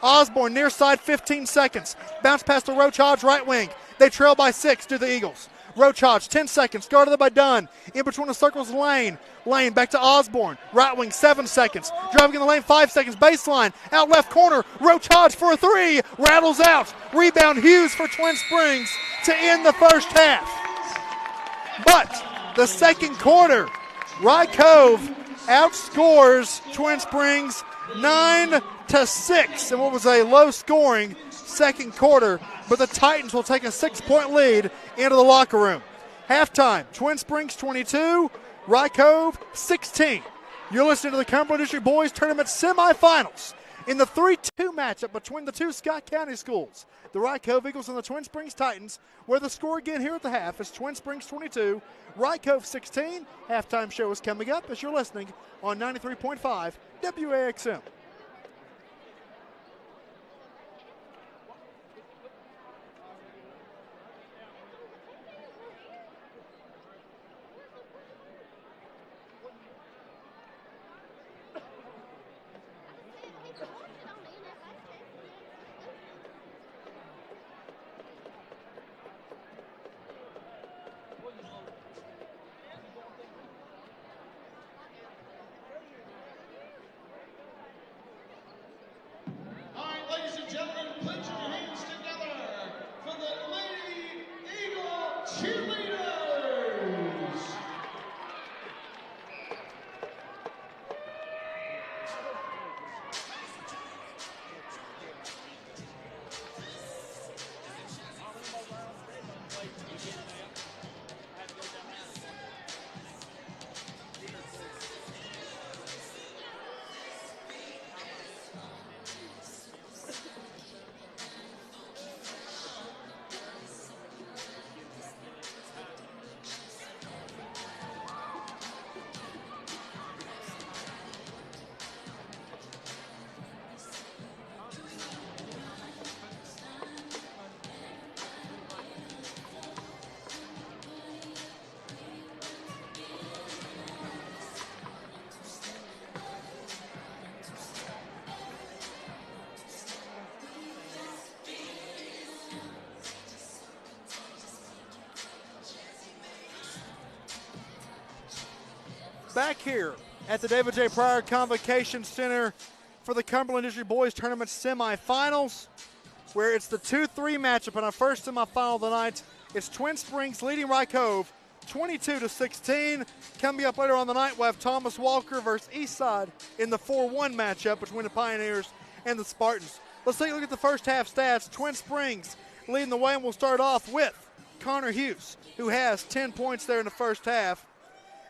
Osborne, near side, 15 seconds. Bounce past the Roach Hodge right wing. They trail by 6 to the Eagles. Roach Hodge, 10 seconds, guarded by Dunn. In between the circles, Lane. Lane back to Osborne. Right wing, 7 seconds. Driving in the lane, 5 seconds. Baseline, out left corner. Roach Hodge for a 3. Rattles out. Rebound Hughes for Twin Springs to end the first half. But the second quarter, Rye Cove outscores Twin Springs 9-6 in what was a low-scoring second quarter. But the Titans will take a 6-point lead into the locker room. Halftime, Twin Springs 22, Rye Cove 16. You're listening to the Cumberland District Boys Tournament Semifinals in the 3-2 matchup between the two Scott County schools, the Rye Cove Eagles and the Twin Springs Titans, where the score again here at the half is Twin Springs 22, Rye Cove 16. Halftime show is coming up as you're listening on 93.5 WAXM. back here at the David J. Pryor Convocation Center for the Cumberland District Boys Tournament Semifinals, where it's the 2-3 matchup in our first semifinal of the night. It's Twin Springs leading Rye Cove 22-16. Coming up later on the night, we'll have Thomas Walker versus Eastside in the 4-1 matchup between the Pioneers and the Spartans. Let's take a look at the first half stats. Twin Springs leading the way, and we'll start off with Connor Hughes, who has 10 points there in the first half,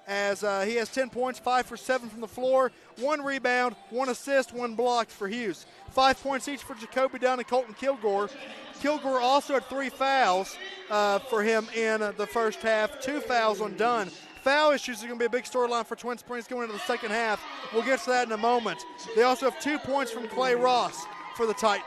as he has 10 points, 5 for 7 from the floor, 1 rebound, 1 assist, 1 block for Hughes. 5 points each for Jacoby Dunn and Colton Kilgore. Kilgore also had 3 fouls for him in the first half, 2 fouls on Dunn. Foul issues are going to be a big storyline for Twin Springs going into the second half. We'll get to that in a moment. They also have 2 points from Clay Ross for the Titans.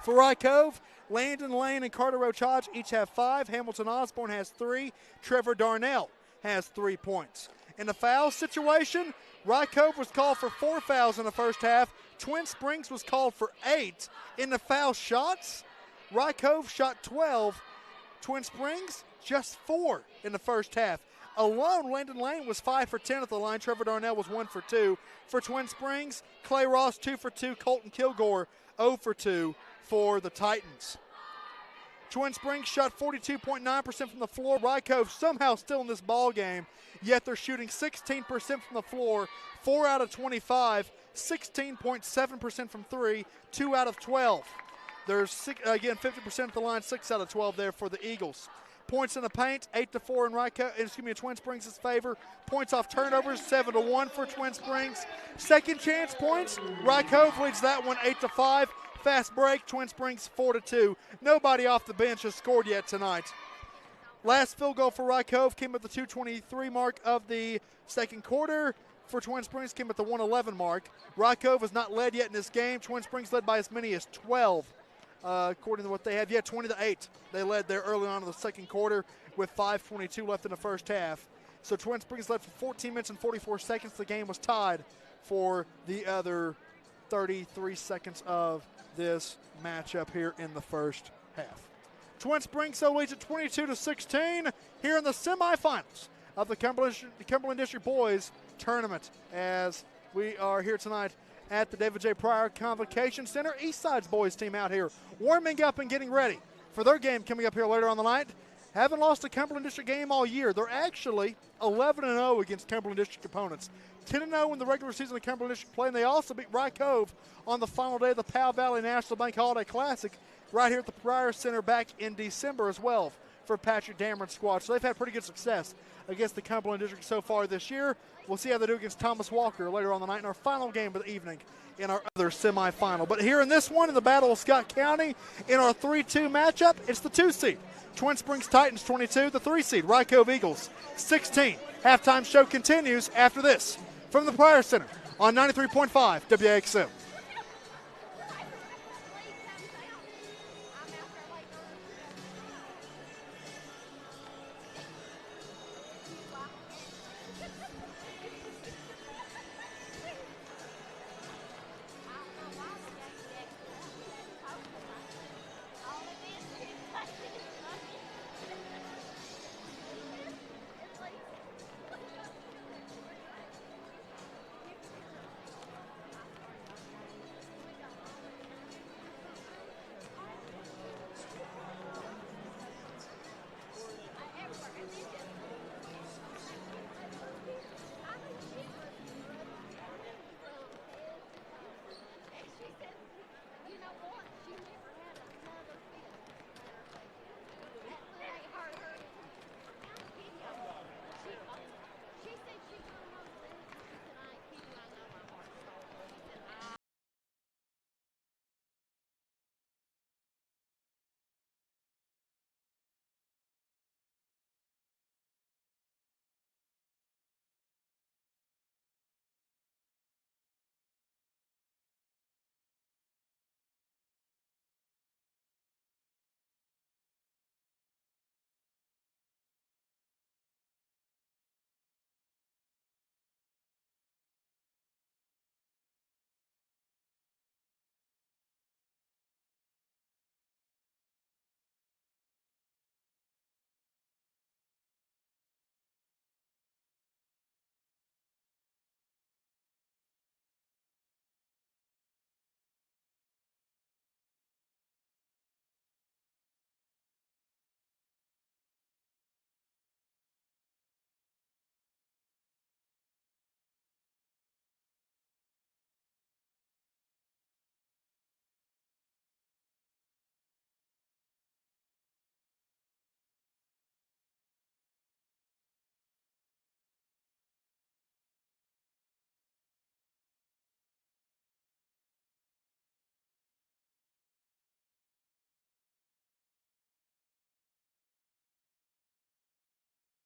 For Rye Cove, Landon Lane and Carter Roach Hodge each have 5. Hamilton Osborne has 3. Trevor Darnell has 3 points. In the foul situation, Rye Cove was called for 4 fouls in the first half. Twin Springs was called for 8. In the foul shots, Rye Cove shot 12. Twin Springs just 4 in the first half. Alone, Landon Lane was 5 for 10 at the line. Trevor Darnell was 1 for 2. For Twin Springs, Clay Ross 2 for 2. Colton Kilgore 0 for 2 for the Titans. Twin Springs shot 42.9% from the floor. Rye Cove somehow still in this ball game, yet they're shooting 16% from the floor, 4 out of 25, 16.7% from 3, 2 out of 12. There's, 50% at the line, 6 out of 12 there for the Eagles. Points in the paint, 8-4 in Twin Springs' favor. Points off turnovers, 7-1 for Twin Springs. Second chance points, Rye Cove leads that one 8-5. Fast break, Twin Springs 4-2. Nobody off the bench has scored yet tonight. Last field goal for Rye Cove came at the 2:23 mark of the second quarter. For Twin Springs came at the 1:11 mark. Rye Cove has not led yet in this game. Twin Springs led by as many as 12, according to what they have. 20-8. They led there early on in the second quarter with 5:22 left in the first half. So Twin Springs led for 14 minutes and 44 seconds. The game was tied for the other 33 seconds of this matchup here in the first half. Twin Springs so leads at 22-16 here in the semifinals of the Cumberland District Boys Tournament, as we are here tonight at the David J. Pryor Convocation Center. Eastside's boys team out here warming up and getting ready for their game coming up here later on the night. Haven't lost a Cumberland District game all year. They're actually 11-0 against Cumberland District opponents. 10-0 in the regular season of Cumberland District play, and they also beat Rye Cove on the final day of the Powell Valley National Bank Holiday Classic right here at the Pryor Center back in December as well for Patrick Dameron's squad. So they've had pretty good success against the Cumberland District so far this year. We'll see how they do against Thomas Walker later on the night in our final game of the evening in our other semifinal. But here in this one, in the Battle of Scott County, in our 3-2 matchup, it's the 2 seed. Twin Springs Titans 22, the 3 seed, Rye Cove Eagles 16. Halftime show continues after this from the Pryor Center on 93.5 WAXM.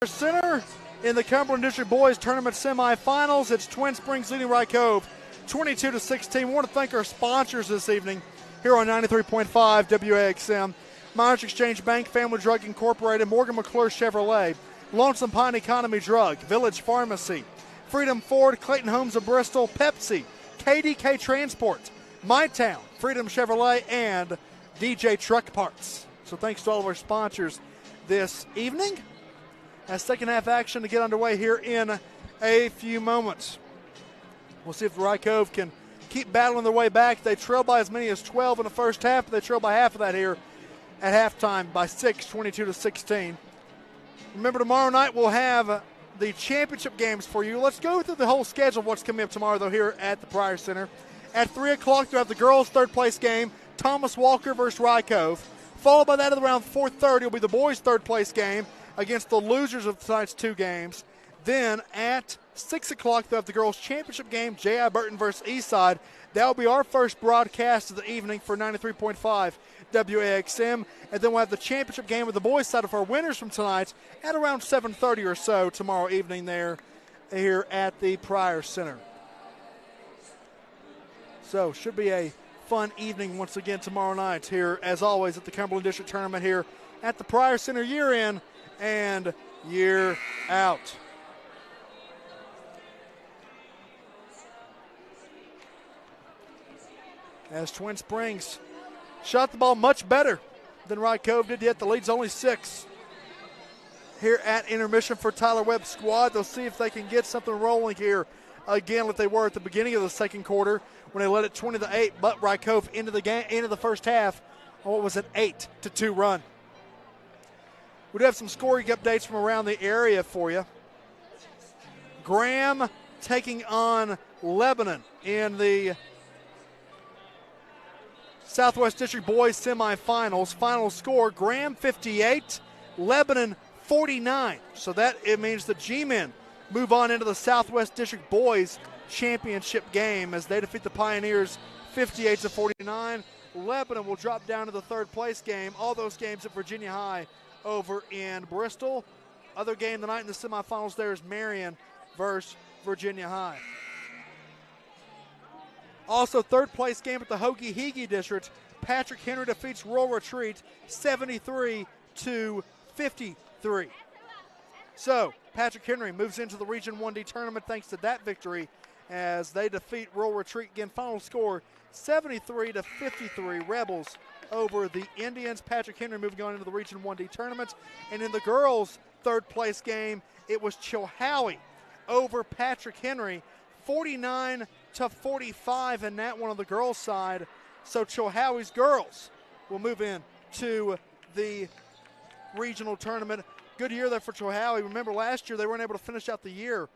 Center in the Cumberland District Boys Tournament Semifinals. It's Twin Springs leading Rye Cove 22-16. We want to thank our sponsors this evening here on 93.5 WAXM. Myers Exchange Bank, Family Drug Incorporated, Morgan McClure Chevrolet, Lonesome Pine Economy Drug, Village Pharmacy, Freedom Ford, Clayton Homes of Bristol, Pepsi, KDK Transport, MyTown, Freedom Chevrolet, and DJ Truck Parts. So thanks to all of our sponsors this evening. As second half action to get underway here in a few moments. We'll see if Rye Cove can keep battling their way back. They trail by as many as 12 in the first half, but they trail by half of that here at halftime by 6, 22-16. Remember, tomorrow night we'll have the championship games for you. Let's go through the whole schedule of what's coming up tomorrow, though, here at the Pryor Center. At 3 o'clock, you'll have the girls' third-place game, Thomas Walker versus Rye Cove. Followed by that at around 4:30 will be the boys' third-place game against the losers of tonight's two games. Then at 6 o'clock, they'll have the girls' championship game, J.I. Burton versus Eastside. That will be our first broadcast of the evening for 93.5 WAXM. And then we'll have the championship game of the boys' side of our winners from tonight at around 7:30 or so tomorrow evening there here at the Pryor Center. So should be a fun evening once again tomorrow night here, as always, at the Cumberland District Tournament here at the Pryor Center, year in and year out. As Twin Springs shot the ball much better than Rye Cove did, yet the lead's only 6. Here at intermission for Tyler Webb's squad, they'll see if they can get something rolling here again like they were at the beginning of the second quarter when they led it 20-8, but Rye Cove into the game, into the first half on what was an 8-2 run. We do have some scoring updates from around the area for you. Graham taking on Lebanon in the Southwest District Boys Semifinals. Final score, Graham 58, Lebanon 49. So that it means the G-men move on into the Southwest District Boys Championship game as they defeat the Pioneers 58-49. Lebanon will drop down to the third place game. All those games at Virginia High over in Bristol. Other game tonight in the semifinals there is Marion versus Virginia High. Also, third place game at the Hoagie-Heagie District. Patrick Henry defeats Rural Retreat 73-53. So, Patrick Henry moves into the Region 1D tournament thanks to that victory as they defeat Rural Retreat. Again, final score 73-53. Rebels over the Indians. Patrick Henry moving on into the Region 1D tournament. And in the girls' third place game, it was Chilhowie over Patrick Henry, 49-45 in that one on the girls' side. So Chilhowie's girls will move in to the regional tournament. Good year there for Chilhowie. Remember last year they weren't able to finish out the year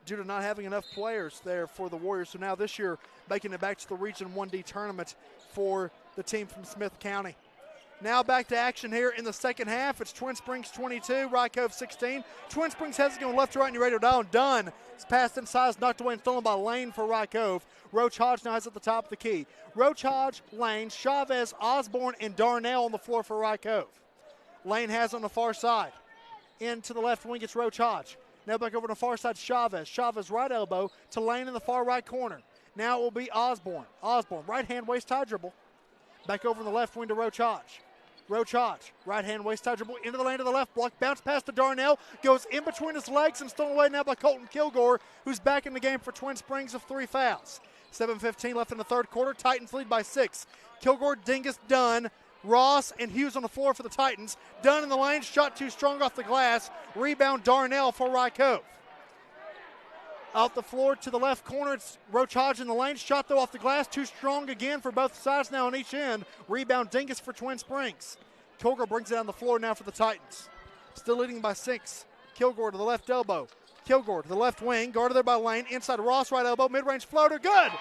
due to not having enough players there for the Warriors. So now this year making it back to the Region 1D tournament for the team from Smith County. Now back to action here in the second half. It's Twin Springs 22, Rye Cove 16. Twin Springs has it going left to right in your radio dial. Dunn is passed inside, is knocked away and stolen by Lane for Rye Cove. Roach Hodge now has at the top of the key. Roach Hodge, Lane, Chavez, Osborne, and Darnell on the floor for Rye Cove. Lane has on the far side. Into the left wing, it's Roach Hodge. Now back over to the far side, Chavez. Chavez right elbow to Lane in the far right corner. Now it will be Osborne. Osborne, right hand waist tie dribble. Back over in the left wing to Roach Hodge. Roach Hodge, right hand waist tie dribble into the lane to the left block. Bounce pass to Darnell. Goes in between his legs and stolen away now by Colton Kilgore, who's back in the game for Twin Springs of 3 fouls. 7:15 left in the third quarter. Titans lead by 6. Kilgore, Dingus, Dunn, Ross, and Hughes on the floor for the Titans. Dunn in the lane, shot too strong off the glass. Rebound Darnell for Rye Cove. Out the floor to the left corner, it's Roach Hodge in the lane. Shot though off the glass, too strong again for both sides now on each end. Rebound Dingus for Twin Springs. Kilgore brings it on the floor now for the Titans. Still leading by 6. Kilgore to the left elbow. Kilgore to the left wing, guarded there by Lane. Inside Ross, right elbow, mid-range floater, good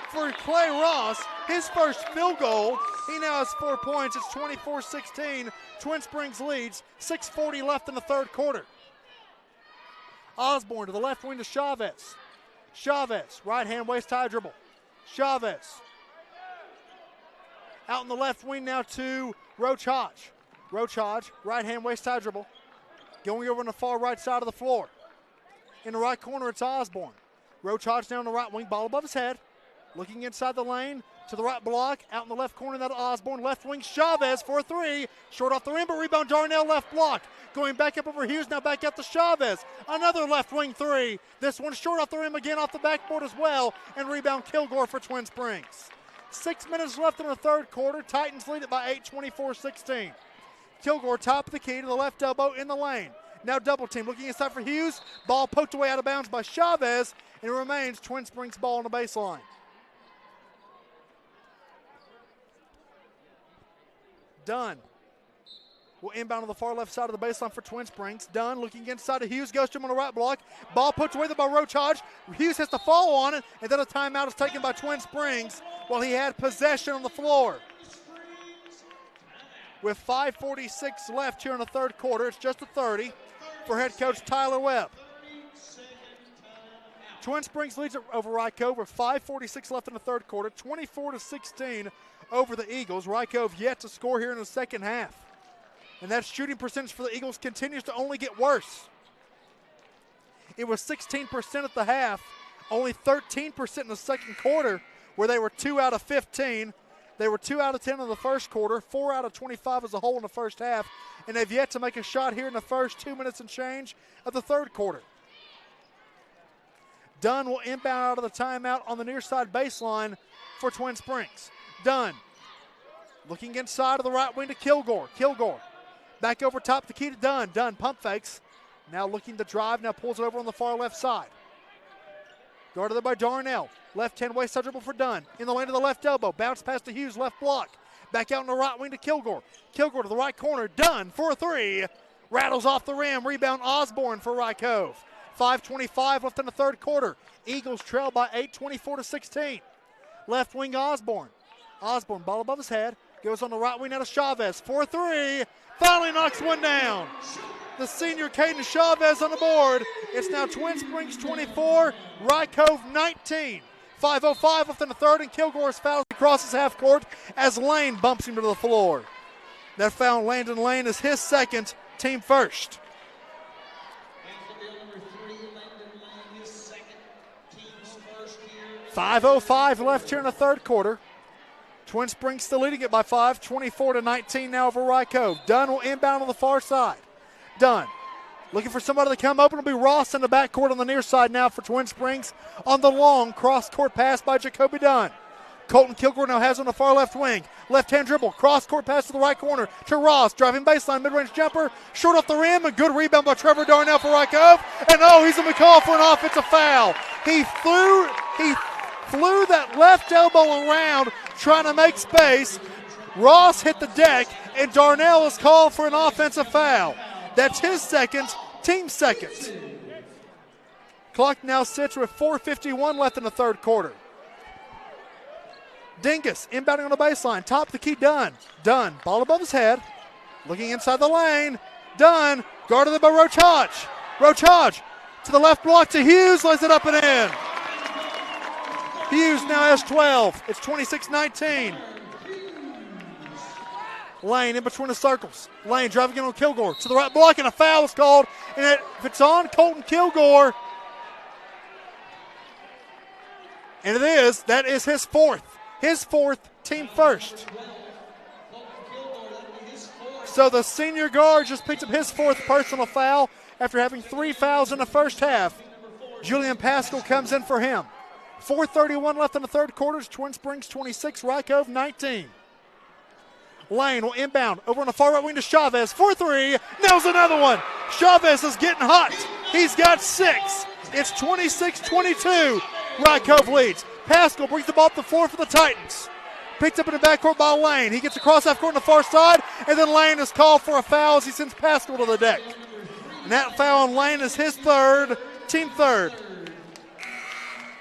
for Clay Ross. His first field goal. He now has 4 points. It's 24-16. Twin Springs leads. 6:40 left in the third quarter. Osborne to the left wing to Chavez. Chavez, right hand waist tie dribble. Chavez. Out in the left wing now to Roach Hodge. Roach Hodge, right hand waist tie dribble. Going over on the far right side of the floor. In the right corner, it's Osborne. Roach Hodge down the right wing, ball above his head. Looking inside the lane to the right block. Out in the left corner, that Osborne. Left wing, Chavez for a three. Short off the rim, but rebound Darnell, left block. Going back up over Hughes, now back out to Chavez. Another left wing three. This one short off the rim again, off the backboard as well. And rebound Kilgore for Twin Springs. 6 minutes left in the third quarter. Titans lead it by 8, 24-16. Kilgore top of the key to the left elbow in the lane. Now double team, looking inside for Hughes. Ball poked away out of bounds by Chavez, and it remains Twin Springs ball on the baseline. Dunn will inbound on the far left side of the baseline for Twin Springs. Dunn looking inside to Hughes, goes to him on the right block. Ball put away by Roach Hodge. Hughes has to fall on it, and then a timeout is taken by Twin Springs while he had possession on the floor. With 5:46 left here in the third quarter, it's just a 30 for head coach Tyler Webb. Twin Springs leads over Rye Cove with 5:46 left in the third quarter, 24-16 over the Eagles. Rye Cove yet to score here in the second half. And that shooting percentage for the Eagles continues to only get worse. It was 16% at the half, only 13% in the second quarter, where they were 2 out of 15. They were 2 out of 10 in the first quarter, 4 out of 25 as a whole in the first half, and they've yet to make a shot here in the first 2 minutes and change of the third quarter. Dunn will inbound out of the timeout on the near side baseline for Twin Springs. Dunn looking inside of the right wing to Kilgore. Kilgore back over top the key to Dunn. Dunn pump fakes. Now looking to drive, now pulls it over on the far left side. Guarded there by Darnell. Left-hand waist side dribble for Dunn. In the lane to the left elbow. Bounce pass to Hughes, left block. Back out in the right wing to Kilgore. Kilgore to the right corner. Dunn for a three. Rattles off the rim. Rebound Osborne for Rye Cove. 5:25 left in the third quarter. Eagles trail by 8, 24-16. Left wing Osborne. Osborne, ball above his head. Goes on the right wing now to Chavez. 4-3. Finally knocks one down. The senior Caden Chavez on the board. It's now Twin Springs 24, Rye Cove 19. 5:05 left in the third, and Kilgore's foul crosses half court as Lane bumps him to the floor. That foul, Landon Lane, is his second, team first. 5:05 left here in the third quarter. Twin Springs still leading it by 5, 24-19 now over Rye Cove. Dunn will inbound on the far side. Dunn looking for somebody to come open. It'll be Ross in the backcourt on the near side now for Twin Springs on the long cross-court pass by Jacoby Dunn. Colton Kilgore now has on the far left wing. Left-hand dribble, cross-court pass to the right corner to Ross. Driving baseline, mid-range jumper, short off the rim. A good rebound by Trevor Darnell for Rye Cove. And he's going to be called for an offensive foul. He flew that left elbow around trying to make space. Ross hit the deck, and Darnell is called for an offensive foul. That's his second, team second. Clock now sits with 4:51 left in the third quarter. Dingus inbounding on the baseline. Top of the key, Dunn. Dunn, ball above his head. Looking inside the lane. Dunn, guarded by Roach Hodge. Roach Hodge to the left block to Hughes, lays it up and in. Hughes now has 12. It's 26-19. Lane in between the circles. Lane driving in on Kilgore. To the right block, and a foul is called. And if it's on Colton Kilgore, and it is, that is his fourth. His fourth, team first. So the senior guard just picked up his fourth personal foul after having 3 fouls in the first half. Julian Pascal comes in for him. 4:31 left in the third quarter. Twin Springs 26, Rye Cove 19. Lane will inbound over on the far right wing to Chavez. 4-3, nails another one. Chavez is getting hot. He's got 6. It's 26-22. Rye Cove leads. Pascal brings the ball up the floor for the Titans. Picked up in the backcourt by Lane. He gets across half court on the far side, and then Lane is called for a foul as he sends Pascal to the deck. And that foul on Lane is his third, team third.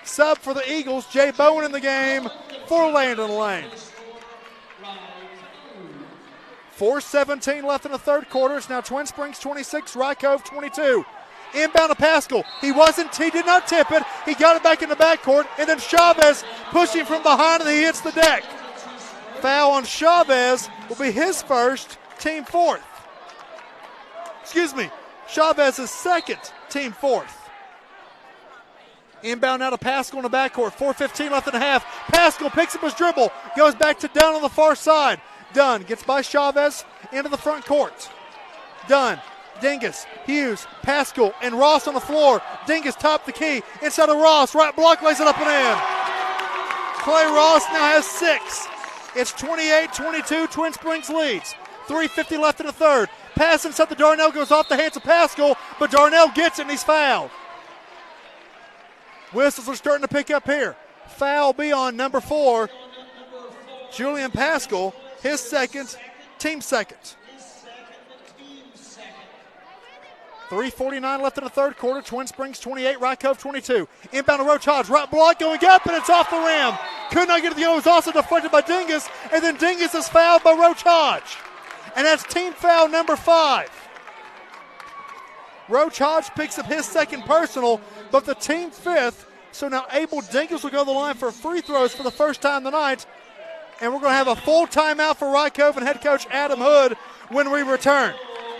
Sub for the Eagles, Jay Bowen in the game for Landon Lane. 4:17 left in the third quarter. It's now Twin Springs 26, Rye Cove 22. Inbound to Pascal. He did not tip it. He got it back in the backcourt, and then Chavez pushing from behind, and he hits the deck. Foul on Chavez will be his first, team fourth. Chavez's second, team fourth. Inbound now to Pascal in the backcourt. 4:15 left in the half. Pascal picks up his dribble, goes back to Dunn on the far side. Dunn gets by Chavez into the front court. Dunn, Dingus, Hughes, Pascal, and Ross on the floor. Dingus top the key. Inside of Ross, right block, lays it up and in. Clay Ross now has 6. It's 28-22, Twin Springs leads. 3:50 left in the third. Pass inside the Darnell goes off the hands of Pascal, but Darnell gets it and he's fouled. Whistles are starting to pick up here. Foul be on number 4, Julian Pascal, his second, team second. 3:49 left in the third quarter. Twin Springs 28, Rye Cove 22. Inbound to Roach Hodge, right block going up, and it's off the rim. Could not get to the O. It was also deflected by Dingus, and then Dingus is fouled by Roach Hodge. And that's team foul number 5. Roach Hodge picks up his second personal, but the team 5th. So now Abel Dingus will go to the line for free throws for the first time tonight. And we're going to have a full timeout for Rye Cove and head coach Adam Hood when we return.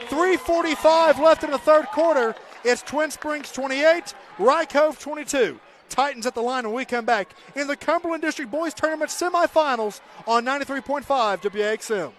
3:45 left in the third quarter. It's Twin Springs 28, Rye Cove 22. Titans at the line when we come back in the Cumberland District Boys Tournament semifinals on 93.5 WAXM.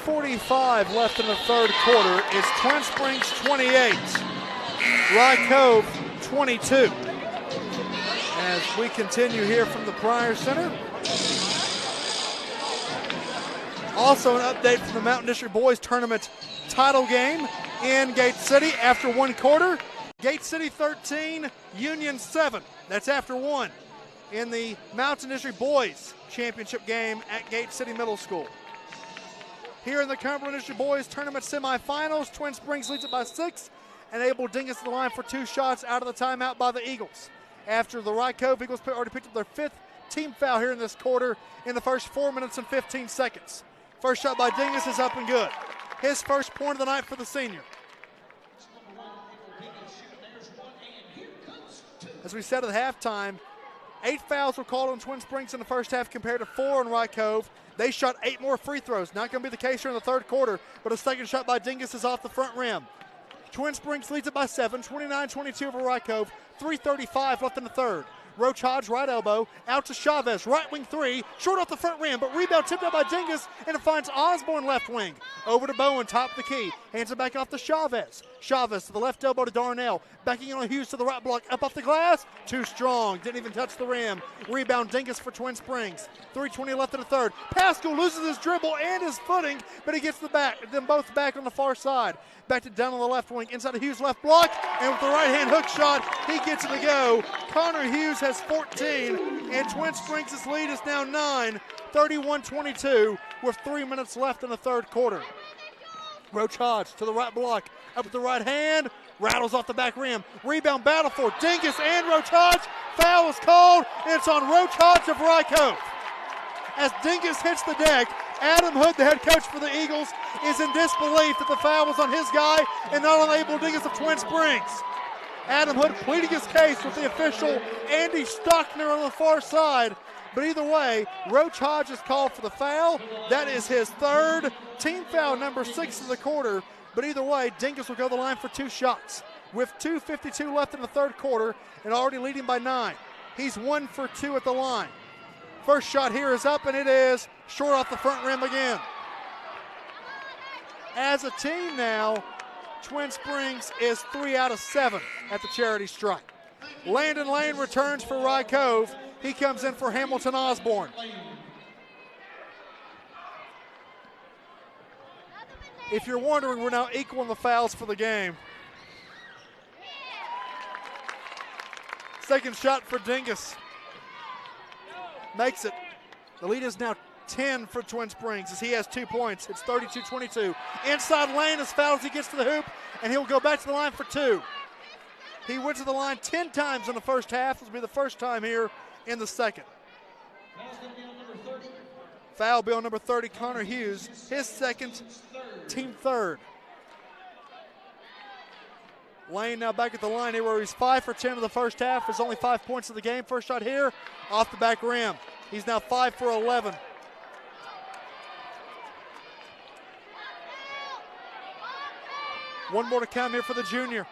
.45 left in the third quarter. It's Twin Springs 28, Rye Cove 22. As we continue here from the Pryor Center. Also an update from the Mountain District Boys Tournament title game in Gate City after one quarter. Gate City 13, Union 7. That's after one in the Mountain District Boys Championship game at Gate City Middle School. Here in the Cumberland District Boys Tournament semifinals, Twin Springs leads it by 6, and Abel Dingus to the line for 2 shots out of the timeout by the Eagles. After the Rye Cove Eagles already picked up their 5th team foul here in this quarter in the first 4 minutes and 15 seconds. First shot by Dingus is up and good. His first point of the night for the senior. As we said at halftime, 8 fouls were called on Twin Springs in the first half compared to 4 on Rye Cove. They shot 8 more free throws. Not going to be the case here in the third quarter, but a second shot by Dingus is off the front rim. Twin Springs leads it by 7, 29-22 over Rye Cove. 3:35 left in the third. Roach Hodge, right elbow, out to Chavez, right wing 3, short off the front rim, but rebound tipped out by Dingus, and it finds Osborne left wing. Over to Bowen, top of the key, hands it back off to Chavez. Chavez to the left elbow to Darnell, backing in on Hughes to the right block, up off the glass, too strong, didn't even touch the rim. Rebound Dingus for Twin Springs. 3:20 left in the third. Pascal loses his dribble and his footing, but he gets them both back on the far side. Back to down on the left wing, inside of Hughes' left block, and with the right-hand hook shot, he gets it to go. Connor Hughes has 14, and Twin Springs' lead is now 9, 31-22, with 3 minutes left in the third quarter. Roach Hodge to the right block, up with the right hand, rattles off the back rim. Rebound battle for Dingus and Roach Hodge. Foul is called, and it's on Roach Hodge of Rye Cove. As Dingus hits the deck, Adam Hood, the head coach for the Eagles, is in disbelief that the foul was on his guy and not on Abel Dingus of Twin Springs. Adam Hood pleading his case with the official, Andy Stockner, on the far side. But either way, Roach Hodge is called for the foul. That is his third, team foul number 6 of the quarter. But either way, Dingus will go to the line for 2 shots. With 2:52 left in the third quarter and already leading by 9. He's 1 for 2 at the line. First shot here is up, and it is short off the front rim again. As a team now, Twin Springs is 3 out of 7 at the charity stripe. Landon Lane returns for Rye Cove. He comes in for Hamilton Osborne. If you're wondering, we're now equaling the fouls for the game. Second shot for Dingus. Makes it The lead is now 10 for Twin Springs as he has 2 points. It's 32-22. Inside lane is fouled as he gets to the hoop, and he'll go back to the line for 2. He went to the line 10 times in the first half. This will be the first time here in the second. Foul bill number 30, Connor Hughes, his second, team third. Lane now back at the line here where he's 5 for 10 in the first half. There's only 5 points of the game. First shot here, off the back rim. He's now 5 for 11. One more to come here for the junior.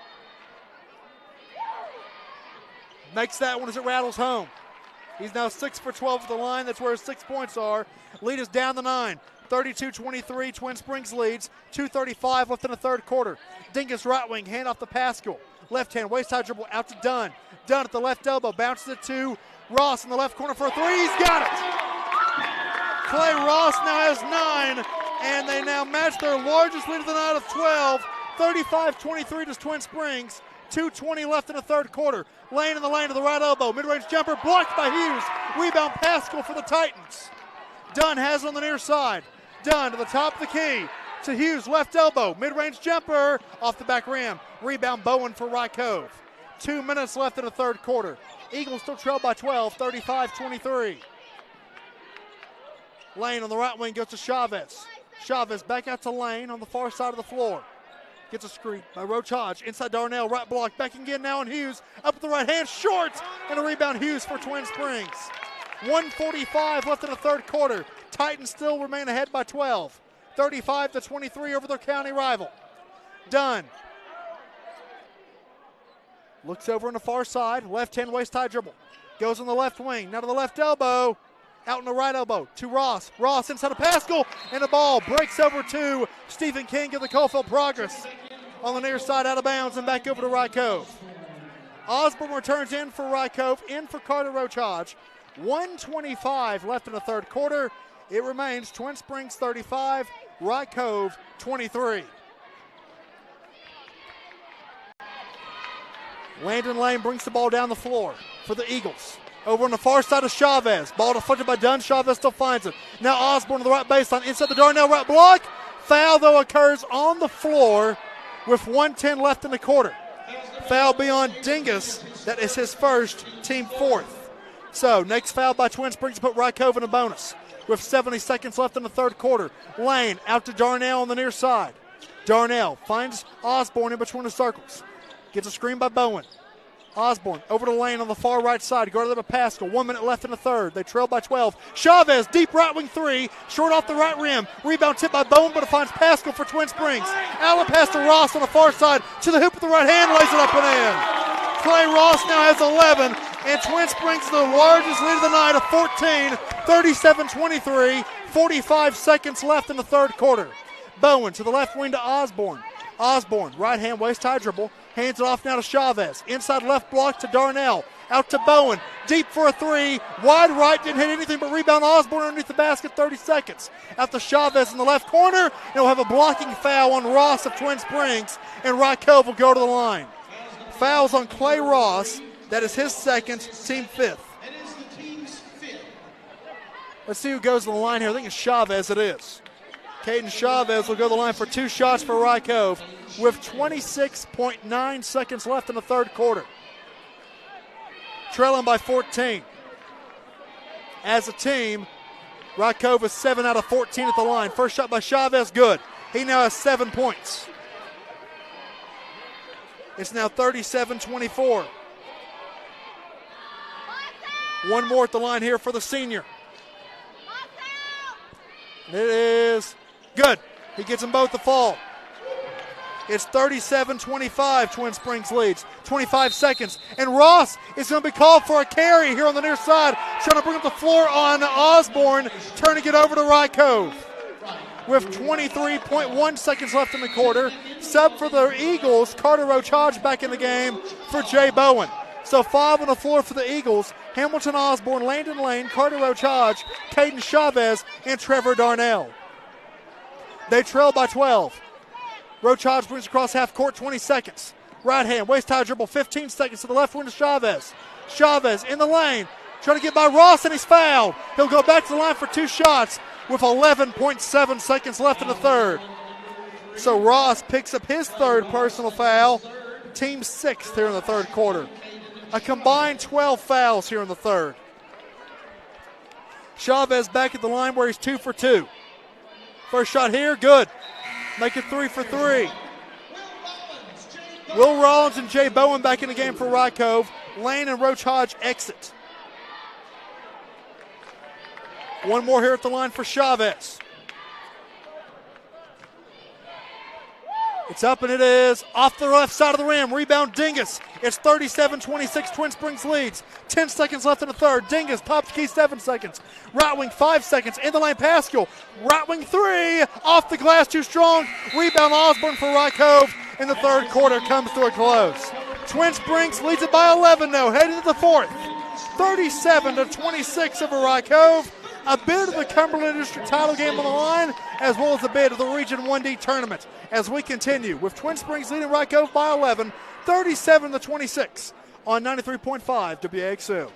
Makes that one as it rattles home. He's now 6 for 12 at the line. That's where his 6 points are. Lead is down the 9. 32-23, Twin Springs leads. 2:35 left in the third quarter. Dingus right wing, hand off to Pascal. Left hand, waist high dribble out to Dunn. Dunn at the left elbow, bounces it to Ross in the left corner for a 3. He's got it! Clay Ross now has 9, and they now match their largest lead of the night of 12. 35-23 to Twin Springs. 2:20 left in the third quarter. Lane in the lane to the right elbow. Mid-range jumper blocked by Hughes. Rebound Pascal for the Titans. Dunn has it on the near side. Dunn to the top of the key. To Hughes, left elbow. Mid-range jumper off the back rim. Rebound Bowen for Rye Cove. 2 minutes left in the third quarter. Eagles still trail by 12, 35-23. Lane on the right wing goes to Chavez. Chavez back out to Lane on the far side of the floor. Gets a screen by Roach Hodge. Inside Darnell, right block. Back again now on Hughes. Up with the right hand, short. And a rebound Hughes for Twin Springs. 1:45 left in the third quarter. Titans still remain ahead by 12. 35-23 over their county rival. Dunn. Looks over on the far side. Left hand waist high dribble. Goes on the left wing. Now to the left elbow. Out on the right elbow to Ross. Ross inside of Pascal, and the ball breaks over to Stephen King of the Coalfield Progress. On the near side, out of bounds, and back over to Rye Cove. Osborne returns in for Rye Cove, in for Carter Roach Hodge. 1:25 left in the third quarter. It remains Twin Springs 35, Rye Cove 23. Landon Lane brings the ball down the floor for the Eagles. Over on the far side of Chavez. Ball deflected by Dunn. Chavez still finds it. Now Osborne on the right baseline. Inside the Darnell right block. Foul, though, occurs on the floor with 1:10 left in the quarter. Foul beyond Dingus. That is his first, team fourth. So, next foul by Twin Springs to put Rye Cove in a bonus. With 70 seconds left in the third quarter. Lane out to Darnell on the near side. Darnell finds Osborne in between the circles. Gets a screen by Bowen. Osborne over the lane on the far right side. Guarded by Pascal. 1 minute left in the third. They trail by 12. Chavez, deep right wing 3. Short off the right rim. Rebound tip by Bowen, but it finds Pascal for Twin Springs. Allen pass to Ross on the far side. To the hoop with the right hand. Lays it up and in. Clay Ross now has 11. And Twin Springs the largest lead of the night of 14. 37-23. 45 seconds left in the third quarter. Bowen to the left wing to Osborne. Osborne, right hand waist high dribble. Hands it off now to Chavez. Inside left block to Darnell. Out to Bowen. Deep for a 3. Wide right. Didn't hit anything but rebound Osborne underneath the basket. 30 seconds. Out to Chavez in the left corner. And he'll have a blocking foul on Ross of Twin Springs. And Rye Cove will go to the line. Fouls on Clay Ross. That is his second, team fifth. Let's see who goes to the line here. I think it's Chavez. It is. Caden Chavez will go to the line for 2 shots for Rye Cove with 26.9 seconds left in the third quarter. Trailing by 14. As a team, Rye Cove is 7 out of 14 at the line. First shot by Chavez, good. He now has 7 points. It's now 37-24. One more at the line here for the senior. It is good. He gets them both to fall. It's 37-25, Twin Springs leads. 25 seconds. And Ross is going to be called for a carry here on the near side. Trying to bring up the floor on Osborne. Turning it over to Rye Cove. With 23.1 seconds left in the quarter. Sub for the Eagles. Carter Roach Hodge back in the game for Jay Bowen. So 5 on the floor for the Eagles. Hamilton Osborne, Landon Lane, Carter Roach Hodge, Caden Chavez, and Trevor Darnell. They trail by 12. Roach Hodge brings across half court, 20 seconds. Right hand, waist high dribble, 15 seconds to the left wing to Chavez. Chavez in the lane, trying to get by Ross, and he's fouled. He'll go back to the line for 2 shots with 11.7 seconds left in the third. So Ross picks up his 3rd personal foul, team 6th here in the third quarter. A combined 12 fouls here in the third. Chavez back at the line where he's 2 for 2. First shot here, good. Make it 3 for 3. Will Rollins and Jay Bowen back in the game for Rye Cove. Lane and Roach Hodge exit. One more here at the line for Chavez. It's up and it is off the left side of the rim. Rebound Dingus. It's 37-26. Twin Springs leads. 10 seconds left in the third. Dingus pops key 7 seconds. Right wing 5 seconds. In the lane Pascal. Right wing 3. Off the glass too strong. Rebound Osborne for Rye Cove. In the third quarter comes to a close. Twin Springs leads it by 11 now. Heading to the fourth. 37-26 over Rye Cove. A bid of the Cumberland District title game on the line, as well as a bid of the Region 1D tournament. As we continue with Twin Springs leading Rye Cove by 11, 37-26 on 93.5 WAXU.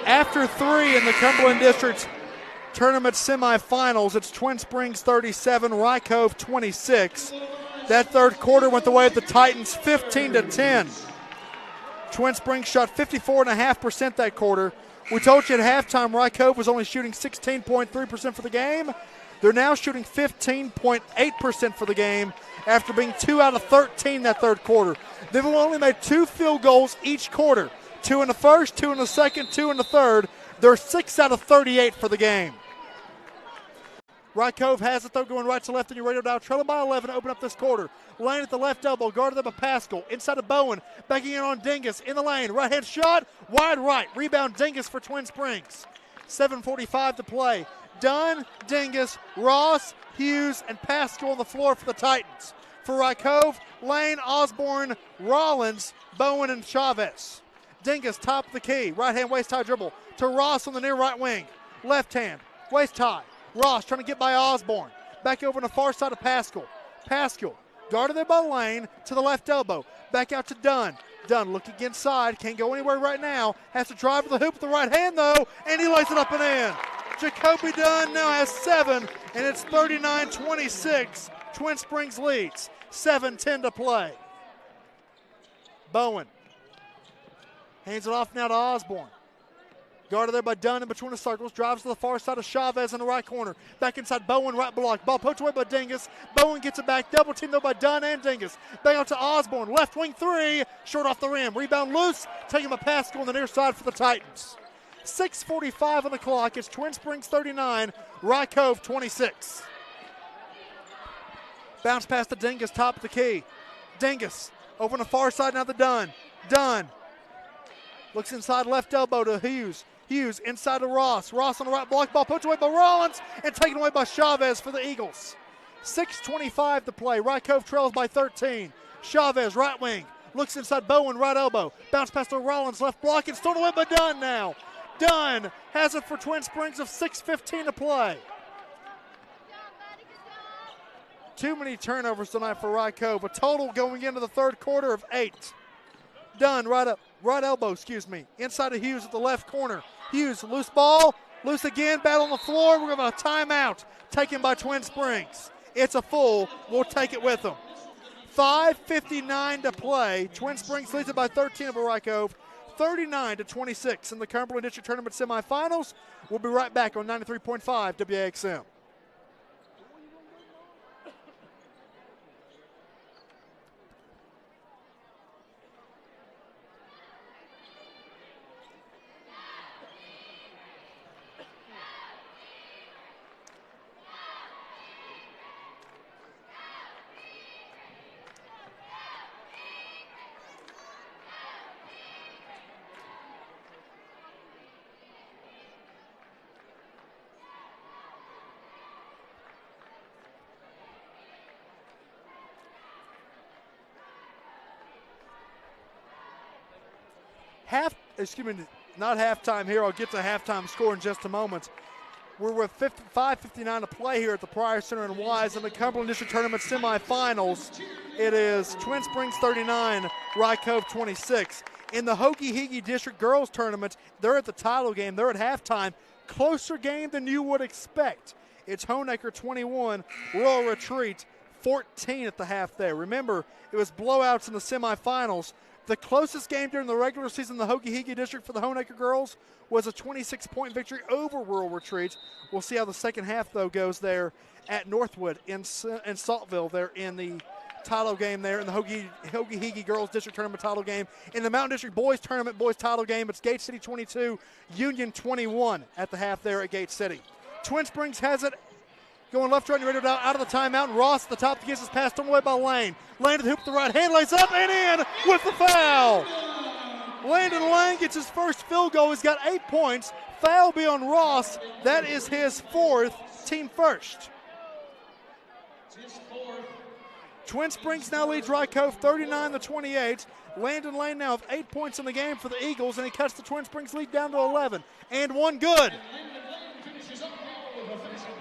After 3 in the Cumberland District tournament semifinals, it's Twin Springs 37, Rye Cove 26. That third quarter went the way of the Titans 15-10. Twin Springs shot 54.5% that quarter. We told you at halftime Rye Cove was only shooting 16.3% for the game. They're now shooting 15.8% for the game after being 2 out of 13 that third quarter. They've only made 2 field goals each quarter. 2 in the first, 2 in the second, 2 in the third. They're 6 out of 38 for the game. Rye Cove has it though, going right to left in your radio dial. Trailing by 11 to open up this quarter. Lane at the left elbow, guarded there by Pascal. Inside of Bowen, backing in on Dingus in the lane. Right hand shot, wide right. Rebound Dingus for Twin Springs. 7:45 to play. Dunn, Dingus, Ross, Hughes, and Pascal on the floor for the Titans. For Rye Cove, Lane, Osborne, Rollins, Bowen, and Chavez. Dingus, top of the key. Right hand waist high dribble to Ross on the near right wing. Left hand, waist high. Ross trying to get by Osborne. Back over on the far side of Pascal. Pascal, guarded there by Lane to the left elbow. Back out to Dunn. Dunn looking inside. Can't go anywhere right now. Has to drive to the hoop with the right hand though. And he lays it up and in. Jacoby Dunn now has 7. And it's 39-26. Twin Springs leads. 7:10 to play. Bowen. Hands it off now to Osborne. Guarded there by Dunn in between the circles. Drives to the far side of Chavez in the right corner. Back inside Bowen, right block. Ball poked away by Dingus. Bowen gets it back. Double team though by Dunn and Dingus. Back out to Osborne. Left wing 3. Short off the rim. Rebound loose. Taking a Pascal on the near side for the Titans. 6:45 on the clock. It's Twin Springs 39. Rye Cove 26. Bounce past the Dingus, top of the key. Dingus over on the far side now to Dunn. Dunn. Looks inside left elbow to Hughes. Hughes inside to Ross. Ross on the right block. Ball put away by Rollins and taken away by Chavez for the Eagles. 6:25 to play. Rye Cove trails by 13. Chavez right wing. Looks inside Bowen right elbow. Bounce past to Rollins left block and stolen away by Dunn now. Dunn has it for Twin Springs of 6:15 to play. Too many turnovers tonight for Rye Cove. A total going into the third quarter of 8. Dunn right elbow, inside of Hughes at the left corner. Hughes, loose ball, loose again, battle on the floor. We're going to have a timeout taken by Twin Springs. It's a full. We'll take it with them. 5:59 to play. Twin Springs leads it by 13 over Rye Cove. 39-26 in the Cumberland District Tournament semifinals. We'll be right back on 93.5 WAXM. not halftime here. I'll get to halftime score in just a moment. We're with 5:59 to play here at the Pryor Center in Wise in the Cumberland District Tournament semifinals. It is Twin Springs 39, Rye Cove 26. In the Hoagie-Heagie District Girls Tournament, they're at the title game. They're at halftime. Closer game than you would expect. It's Honaker 21, Rural Retreat 14 at the half there. Remember, it was blowouts in the semifinals. The closest game during the regular season in the Hoagie-Heagie District for the Honaker girls was a 26-point victory over Rural Retreat. We'll see how the second half, though, goes there at Northwood in Saltville there in the title game there in the Hoagie-Heagie Girls District Tournament title game. In the Mountain District Boys Tournament Boys title game, it's Gate City 22, Union 21 at the half there at Gate City. Twin Springs has it going left, right, and ready out of the timeout. And Ross at the top gets his pass thrown away by Lane. Lane to the hoop with the right hand, lays up and in with the foul. Landon Lane gets his first field goal. He's got 8 points. Foul be on Ross. That is his fourth, team first. Twin Springs now leads Rye Cove 39-28. Landon Lane now with 8 points in the game for the Eagles, and he cuts the Twin Springs lead down to 11. And one good.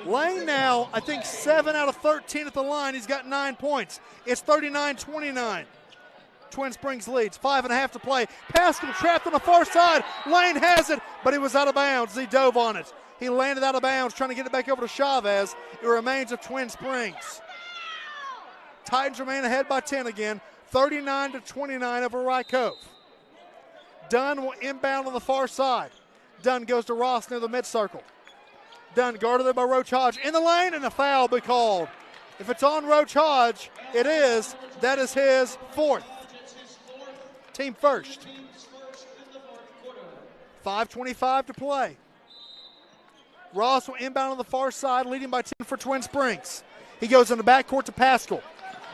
Lane now, I think 7 out of 13 at the line. He's got 9 points. It's 39-29. Twin Springs leads. 5.5 to play. Pascal trapped on the far side. Lane has it, but he was out of bounds. He dove on it. He landed out of bounds, trying to get it back over to Chavez. It remains of Twin Springs. Titans remain ahead by 10 again. 39-29 over Rye Cove. Dunn will inbound on the far side. Dunn goes to Ross near the mid-circle. Dunn guarded there by Roach Hodge in the lane, and a foul be called. If it's on Roach Hodge, it is. That is his fourth. Team first. 5:25 to play. Ross will inbound on the far side, leading by 10 for Twin Springs. He goes in the backcourt to Pascal.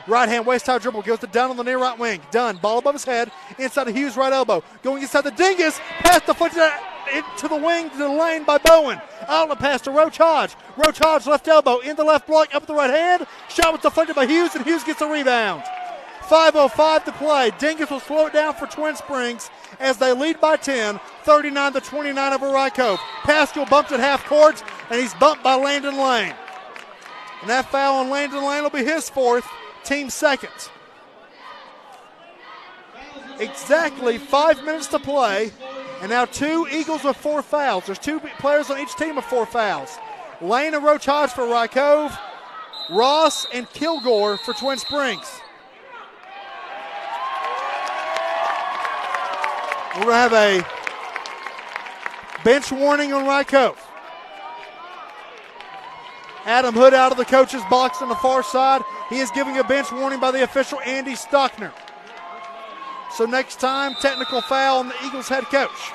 Right hand waist high dribble goes to Dunn on the near right wing. Dunn, ball above his head, inside of Hughes' right elbow. Going inside the dingus, pass the foot to the wing to the lane by Bowen. Outlet pass to Roach Hodge. Roach Hodge left elbow in the left block, up the right hand. Shot was deflected by Hughes, and Hughes gets a rebound. 5:05 to play. Dingus will slow it down for Twin Springs as they lead by 10, 39-29 over Rye Cove. Pascal bumped at half court, and he's bumped by Landon Lane. And that foul on Landon Lane will be his fourth, team second. Exactly 5 minutes to play, and now 2 Eagles with 4 fouls. There's 2 players on each team with 4 fouls. Lane and Roach Hodge for Rye Cove, Ross and Kilgore for Twin Springs. We're going to have a bench warning on Rye Cove. Adam Hood out of the coach's box on the far side. He is giving a bench warning by the official, Andy Stockner. So next time, technical foul on the Eagles head coach.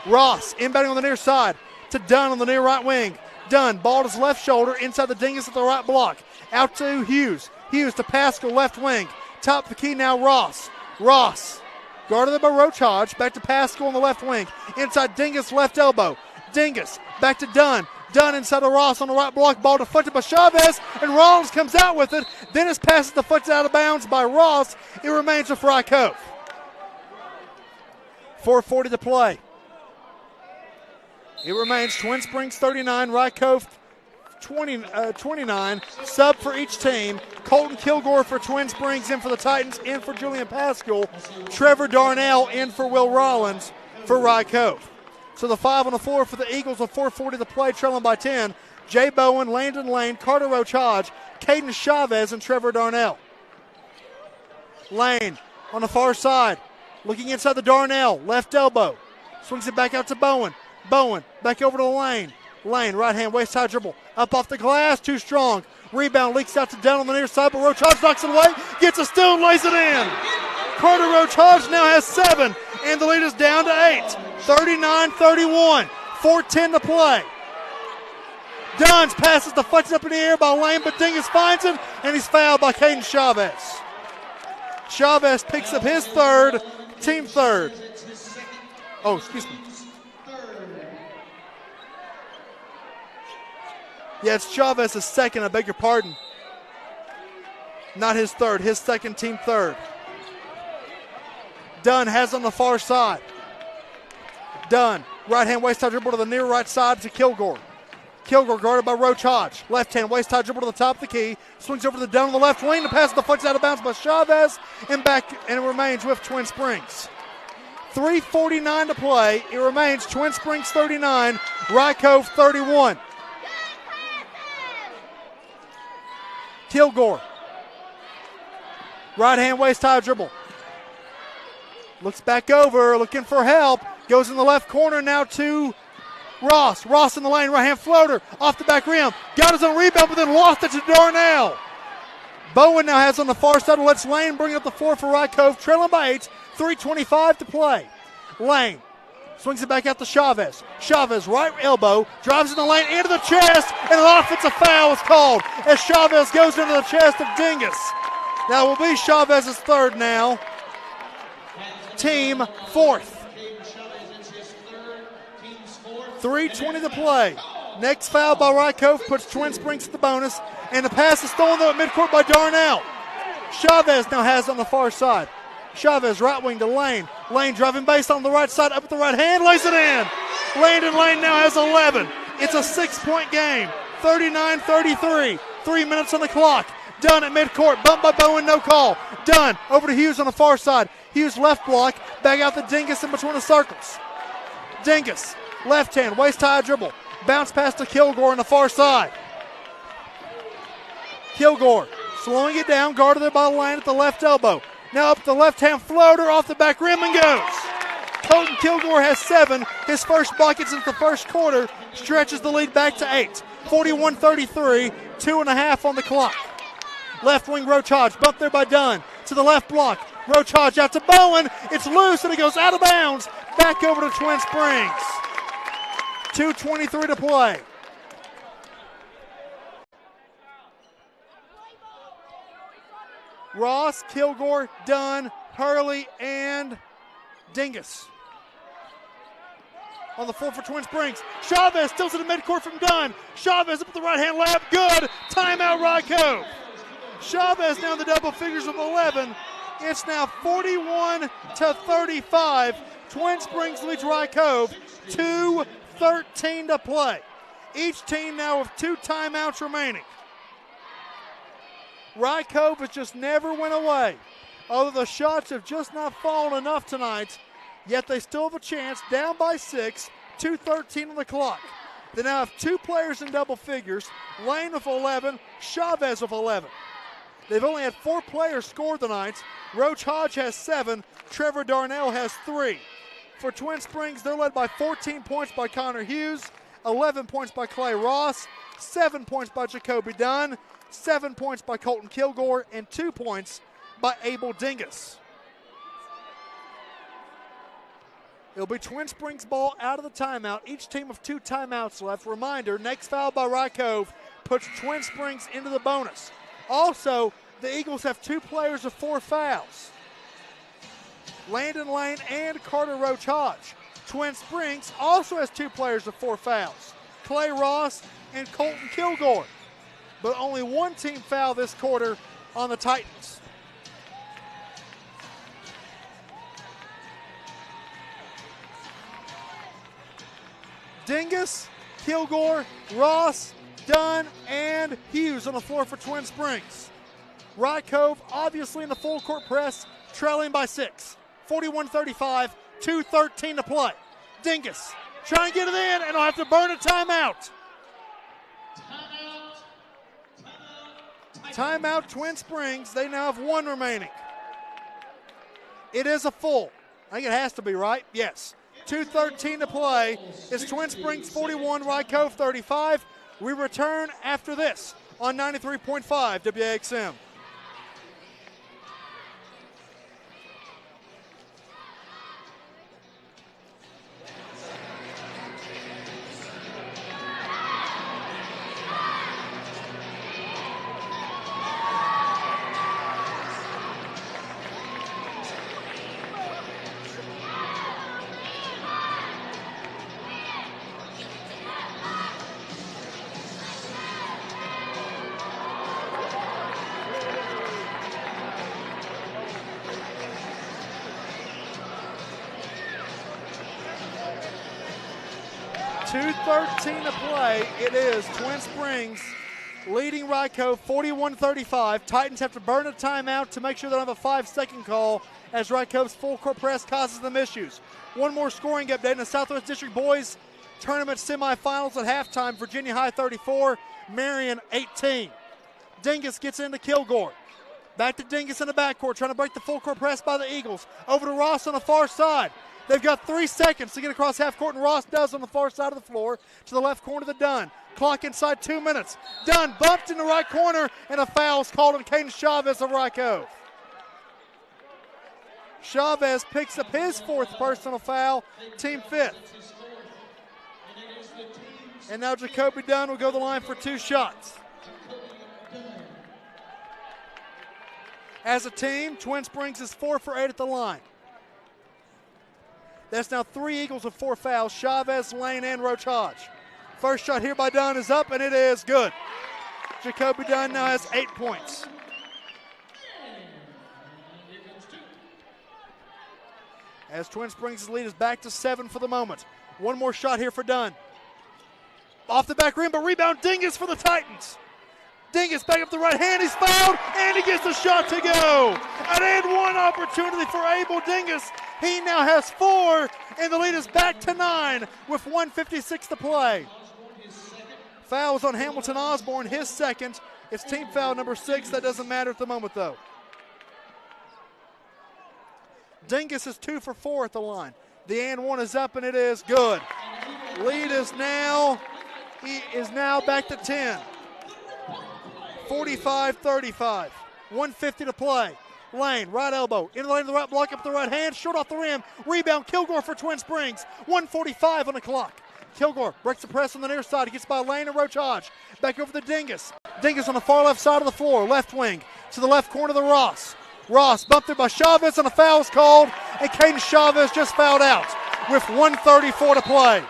Ross inbounding on the near side to Dunn on the near right wing. Dunn, ball to his left shoulder, inside the dingus at the right block. Out to Hughes. Hughes to Pascal, left wing. Top of the key now, Ross. Ross, guarded by Roach Hodge, back to Pascal on the left wing. Inside Dingus, left elbow. Dingus, back to Dunn. Dunn inside of Ross on the right block, ball deflected by Chavez, and Rollins comes out with it. Dennis passes deflected out of bounds by Ross. It remains with Rye Cove. 4:40 to play. It remains Twin Springs 39, Rye Cove 29. Sub for each team. Colton Kilgore for Twin Springs, in for the Titans, in for Julian Pascal. Trevor Darnell in for Will Rollins for Rye Cove. So the 5 on the floor for the Eagles with 4:40 to play, trailing by 10. Jay Bowen, Landon Lane, Carter Roach Hodge, Caden Chavez, and Trevor Darnell. Lane on the far side, looking inside the Darnell, left elbow. Swings it back out to Bowen. Bowen back over to Lane. Lane, right hand, waist high dribble. Up off the glass, too strong. Rebound leaks out to Dunn on the near side, but Roach Hodge knocks it away. Gets a steal and lays it in. Carter Roach Hodge now has 7, and the lead is down to 8. 39-31. 4:10 to play. Duns passes deflected up in the air by Lane, but Dingus finds him, and he's fouled by Caden Chavez. Chavez picks up his third, team third. Oh, excuse me. Yeah, it's Chavez's second, I beg your pardon. Not his third, his second, team third. Dunn has on the far side. Dunn, right-hand waist-high dribble to the near right side to Kilgore. Kilgore guarded by Roach Hodge. Left-hand waist-high dribble to the top of the key. Swings over to the Dunn on the left wing. The pass deflects out of bounds by Chavez and back, and it remains with Twin Springs. 3:49 to play. It remains Twin Springs 39, Rye Cove 31. Kilgore. Right-hand waist-high dribble. Looks back over, looking for help. Goes in the left corner now to Ross. Ross in the lane, right-hand floater. Off the back rim. Got his own rebound, but then lost it to Darnell. Bowen now has on the far side. Lets Lane bring up the floor for Rye Cove. Trailing by 8. 3:25 to play. Lane swings it back out to Chavez. Chavez, right elbow, drives in the lane, into the chest, and an offensive foul is called as Chavez goes into the chest of Dingus. That will be Chavez's third now. Team fourth. 3:20 to play. Next foul by Rye Cove puts Twin Springs at the bonus, and the pass is stolen though at midcourt by Darnell. Chavez now has it on the far side. Chavez right wing to Lane. Lane driving base on the right side, up at the right hand, lays it in. Landon Lane now has 11. It's a 6-point game. 39-33. 3 minutes on the clock. Dunn at midcourt. Bumped by Bowen, no call. Dunn over to Hughes on the far side. Hughes left block. Back out to Dingus in between the circles. Dingus, left hand, waist high dribble. Bounce pass to Kilgore on the far side. Kilgore slowing it down, guarded there by Lane at the left elbow. Now up the left-hand floater off the back rim and goes. Colton Kilgore has 7. His first bucket since the first quarter stretches the lead back to 8. 41-33, 2.5 on the clock. Left wing Roach Hodge, bumped there by Dunn. To the left block, Roach Hodge out to Bowen. It's loose and it goes out of bounds. Back over to Twin Springs. 2:23 to play. Ross, Kilgore, Dunn, Hurley, and Dingus. On the floor for Twin Springs. Chavez still to the midcourt from Dunn. Chavez up with the right-hand layup. Good. Timeout, Rye Cove. Chavez now in the double figures of 11. It's now 41-35. Twin Springs leads Rye Cove. 2:13 to play. Each team now with 2 timeouts remaining. Rye Cove has just never went away. Although the shots have just not fallen enough tonight, yet they still have a chance, down by 6, 2:13 on the clock. They now have 2 players in double figures, Lane with 11, Chavez with 11. They've only had 4 players score tonight. Roach Hodge has 7, Trevor Darnell has 3. For Twin Springs, they're led by 14 points by Connor Hughes, 11 points by Clay Ross, 7 points by Jacoby Dunn, 7 points by Colton Kilgore, and 2 points by Abel Dingus. It'll be Twin Springs ball out of the timeout. Each team with 2 timeouts left. Reminder, next foul by Rye Cove puts Twin Springs into the bonus. Also, the Eagles have 2 players with 4 fouls. Landon Lane and Carter Roach Hodge. Twin Springs also has 2 players with 4 fouls. Clay Ross and Colton Kilgore. But only 1 team foul this quarter on the Titans. Dingus, Kilgore, Ross, Dunn, and Hughes on the floor for Twin Springs. Rye Cove obviously in the full court press, trailing by 6. 41-35, 2:13 to play. Dingus trying to get it in, and will have to burn a timeout. Timeout, Twin Springs. They now have 1 remaining. It is a full. I think it has to be, right? Yes. 2:13 to play. It's Twin Springs 41, Rye Cove 35. We return after this on 93.5 WAXM. 2:13 to play. It is Twin Springs leading Cove 41-35. Titans have to burn a timeout to make sure they don't have a 5-second call as Cove's full court press causes them issues. One more scoring update in the Southwest District Boys Tournament semifinals at halftime. Virginia High 34, Marion 18. Dingus gets into Kilgore. Back to Dingus in the backcourt, trying to break the full court press by the Eagles. Over to Ross on the far side. They've got 3 seconds to get across half court, and Ross does on the far side of the floor to the left corner to Dunn. Clock inside 2 minutes. Dunn bumped in the right corner, and a foul is called on Caden Chavez of Cove. Chavez picks up his 4th personal foul, team 5th. And now Jacoby Dunn will go to the line for 2 shots. As a team, Twin Springs is 4 for 8 at the line. That's now 3 Eagles with 4 fouls, Chavez, Lane, and Roach Hodge. First shot here by Dunn is up, and it is good. Jacoby Dunn now has 8 points. As Twin Springs' lead is back to 7 for the moment. One more shot here for Dunn. Off the back rim, but rebound Dingus for the Titans. Dingus back up the right hand, he's fouled, and he gets the shot to go. An and one opportunity for Abel Dingus. He now has 4, and the lead is back to 9 with 1:56 to play. Foul is on Hamilton Osborne, his 2nd. It's team foul number 6. That doesn't matter at the moment, though. Dingus is 2 for 4 at the line. The and one is up, and it is good. Lead is now, back to 10. 45-35. 1:50 to play. Lane, right elbow, into the lane of the right block, up the right hand, short off the rim. Rebound, Kilgore for Twin Springs. 1:45 on the clock. Kilgore breaks the press on the near side. He gets by Lane and Roach Hodge. Back over to Dingus. Dingus on the far left side of the floor, left wing, to the left corner of the Ross. Ross bumped there by Chavez, and a foul is called, and Caden Chavez just fouled out with 1:34 to play.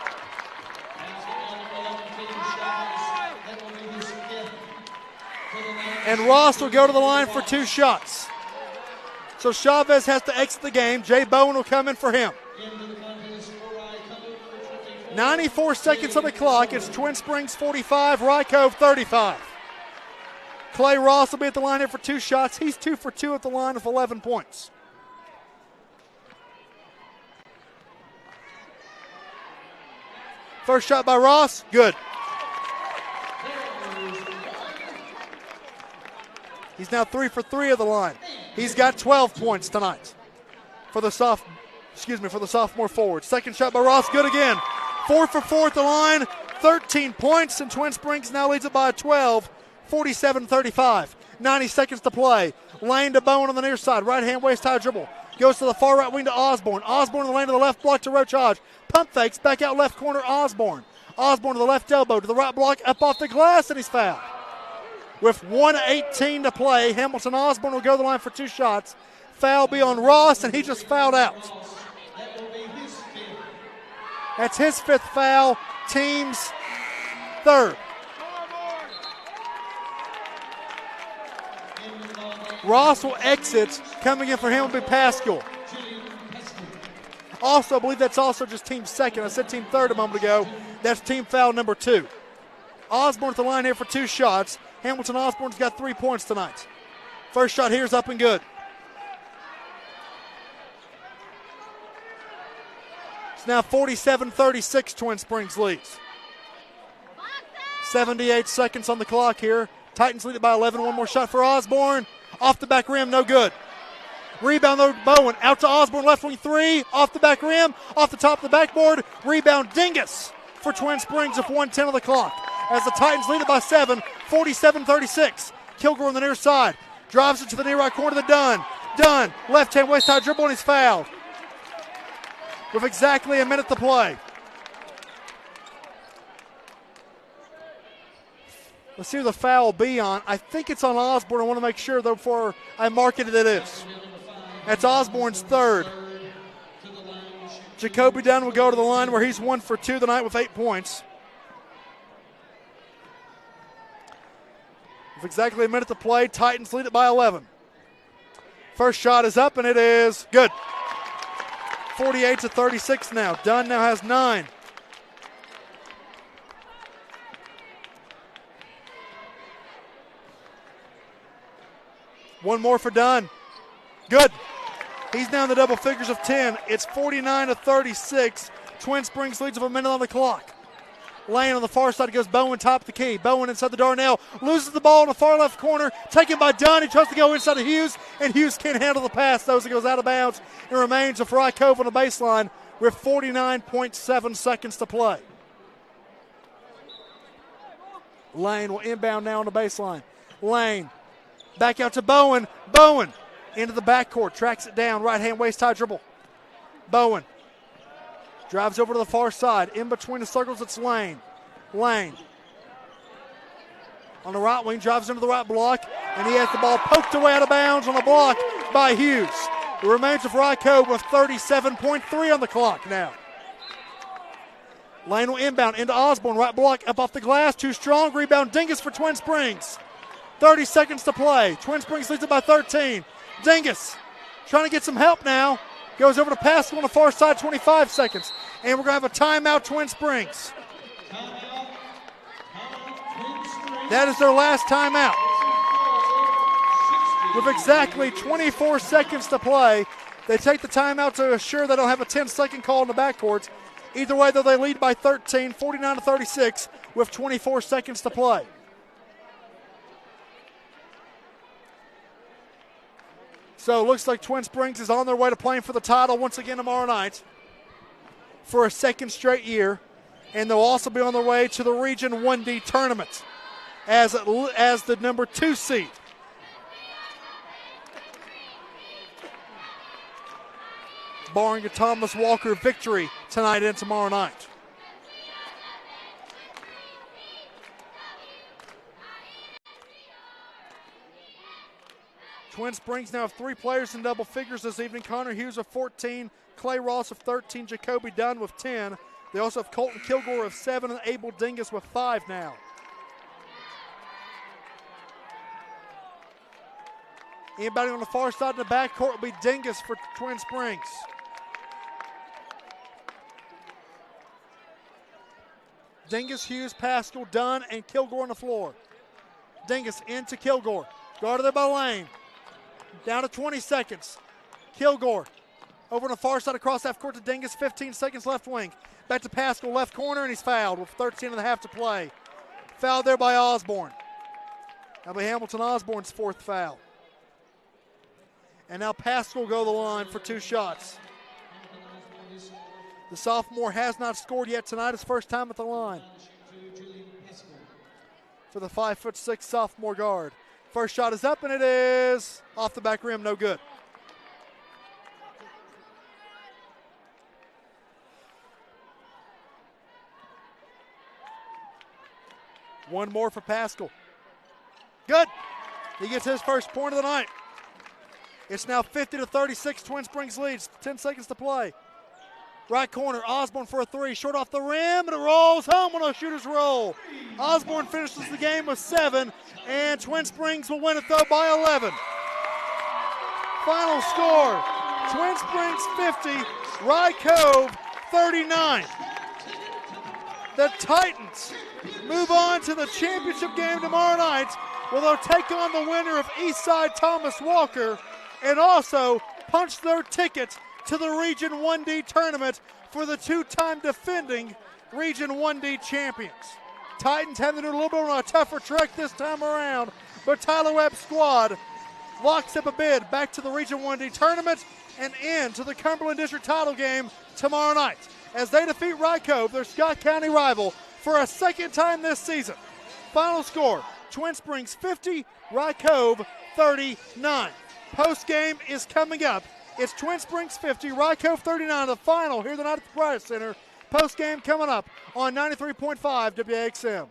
And Ross will go to the line for 2 shots. So Chavez has to exit the game. Jay Bowen will come in for him. 94 seconds on the clock. It's Twin Springs 45, Cove 35. Clay Ross will be at the line here for 2 shots. He's 2 for 2 at the line with 11 points. First shot by Ross, good. He's now 3 for 3 of the line. He's got 12 points tonight for the sophomore forward. Second shot by Ross, good again. 4 for 4 at the line, 13 points, and Twin Springs now leads it by 12, 47-35. 90 seconds to play. Lane to Bowen on the near side. Right hand waist high dribble. Goes to the far right wing to Osborne. Osborne in the lane to the left block to Roach Hodge. Pump fakes, back out left corner, Osborne. Osborne to the left elbow, to the right block, up off the glass, and he's fouled. With 1:18 to play, Hamilton Osborne will go to the line for 2 shots. Foul be on Ross, and he just fouled out. That's his 5th foul, team's 3rd. Ross will exit. Coming in for him will be Pascal. Also, I believe that's also just team 2nd. I said team 3rd a moment ago. That's team foul number 2. Osborne at the line here for 2 shots. Hamilton Osborne's got 3 points tonight. First shot here is up and good. It's now 47-36, Twin Springs leads. 78 seconds on the clock here. Titans lead it by 11. One more shot for Osborne. Off the back rim, no good. Rebound though, Bowen. Out to Osborne, left wing 3. Off the back rim, off the top of the backboard. Rebound Dingus for Twin Springs with 1:10 on the clock. As the Titans lead it by 7, 47-36. Kilgore on the near side. Drives it to the near right corner to Dunn. Dunn, left hand waist high dribble, and he's fouled. With exactly a minute to play. Let's see who the foul will be on. I think it's on Osborne. I want to make sure, though, before I mark it, that it is. That's Osborne's 3rd. Jacoby Dunn will go to the line where he's 1 for 2 tonight with 8 points. With exactly a minute to play, Titans lead it by 11. First shot is up, and it is good. 48-36 now. Dunn now has 9. One more for Dunn. Good. He's now in the double figures of 10. It's 49-36. Twin Springs leads with a minute on the clock. Lane on the far side goes Bowen, top of the key. Bowen inside the Darnell. Loses the ball in the far left corner. Taken by Dunn. He tries to go inside of Hughes, and Hughes can't handle the pass. Those it goes out of bounds. It remains with Rye Cove on the baseline with 49.7 seconds to play. Lane will inbound now on the baseline. Lane back out to Bowen. Bowen into the backcourt. Tracks it down. Right-hand waist-high dribble. Bowen drives over to the far side. In between the circles, it's Lane. Lane on the right wing, drives into the right block, and he has the ball poked away out of bounds on the block by Hughes. It remains with Rye Cove with 37.3 on the clock now. Lane will inbound into Osborne. Right block up off the glass. Too strong. Rebound Dingus for Twin Springs. 30 seconds to play. Twin Springs leads it by 13. Dingus trying to get some help now. Goes over to Pascal on the far side, 25 seconds. And we're going to have a timeout, Twin Springs. That is their last timeout. With exactly 24 seconds to play, they take the timeout to assure they don't have a 10-second call in the backcourt. Either way, though, they lead by 13, 49-36, with 24 seconds to play. So it looks like Twin Springs is on their way to playing for the title once again tomorrow night for a second straight year. And they'll also be on their way to the Region 1D tournament as the number 2 seed. Barring a Thomas Walker victory tonight and tomorrow night. Twin Springs now have 3 players in double figures this evening. Connor Hughes with 14, Clay Ross with 13, Jacoby Dunn with 10. They also have Colton Kilgore with 7 and Abel Dingus with 5 now. Anybody on the far side in the backcourt will be Dingus for Twin Springs. Dingus, Hughes, Pascal, Dunn, and Kilgore on the floor. Dingus into Kilgore. Guarded there by Lane. Down to 20 seconds. Kilgore over on the far side across half court to Dingus. 15 seconds left wing. Back to Pascal, left corner, and he's fouled with 13 and a half to play. Fouled there by Osborne. That'll be Hamilton Osborne's 4th foul. And now Pascal will go to the line for 2 shots. The sophomore has not scored yet tonight. His first time at the line for the 5'6" sophomore guard. First shot is up, and it is off the back rim, no good. One more for Pascal. Good. He gets his first point of the night. It's now 50-36. Twin Springs leads. 10 seconds to play. Right corner, Osborne for a 3. Short off the rim, and it rolls home on a shooter's roll. Osborne finishes the game with 7, and Twin Springs will win it, though, by 11. Final score, Twin Springs 50, Rye Cove 39. The Titans move on to the championship game tomorrow night, where they'll take on the winner of Eastside Thomas Walker and also punch their ticket to the Region 1D tournament for the 2-time defending Region 1D champions. Titans having to do a little bit of a tougher trek this time around, but Tyler Webb's squad locks up a bid back to the Region 1D tournament and into the Cumberland District title game tomorrow night as they defeat Rye Cove, their Scott County rival, for a second time this season. Final score, Twin Springs 50, Rye Cove 39. Post game is coming up. It's Twin Springs 50, Rye Cove 39, the final here tonight at the Pryor Center. Post game coming up on 93.5 WAXM.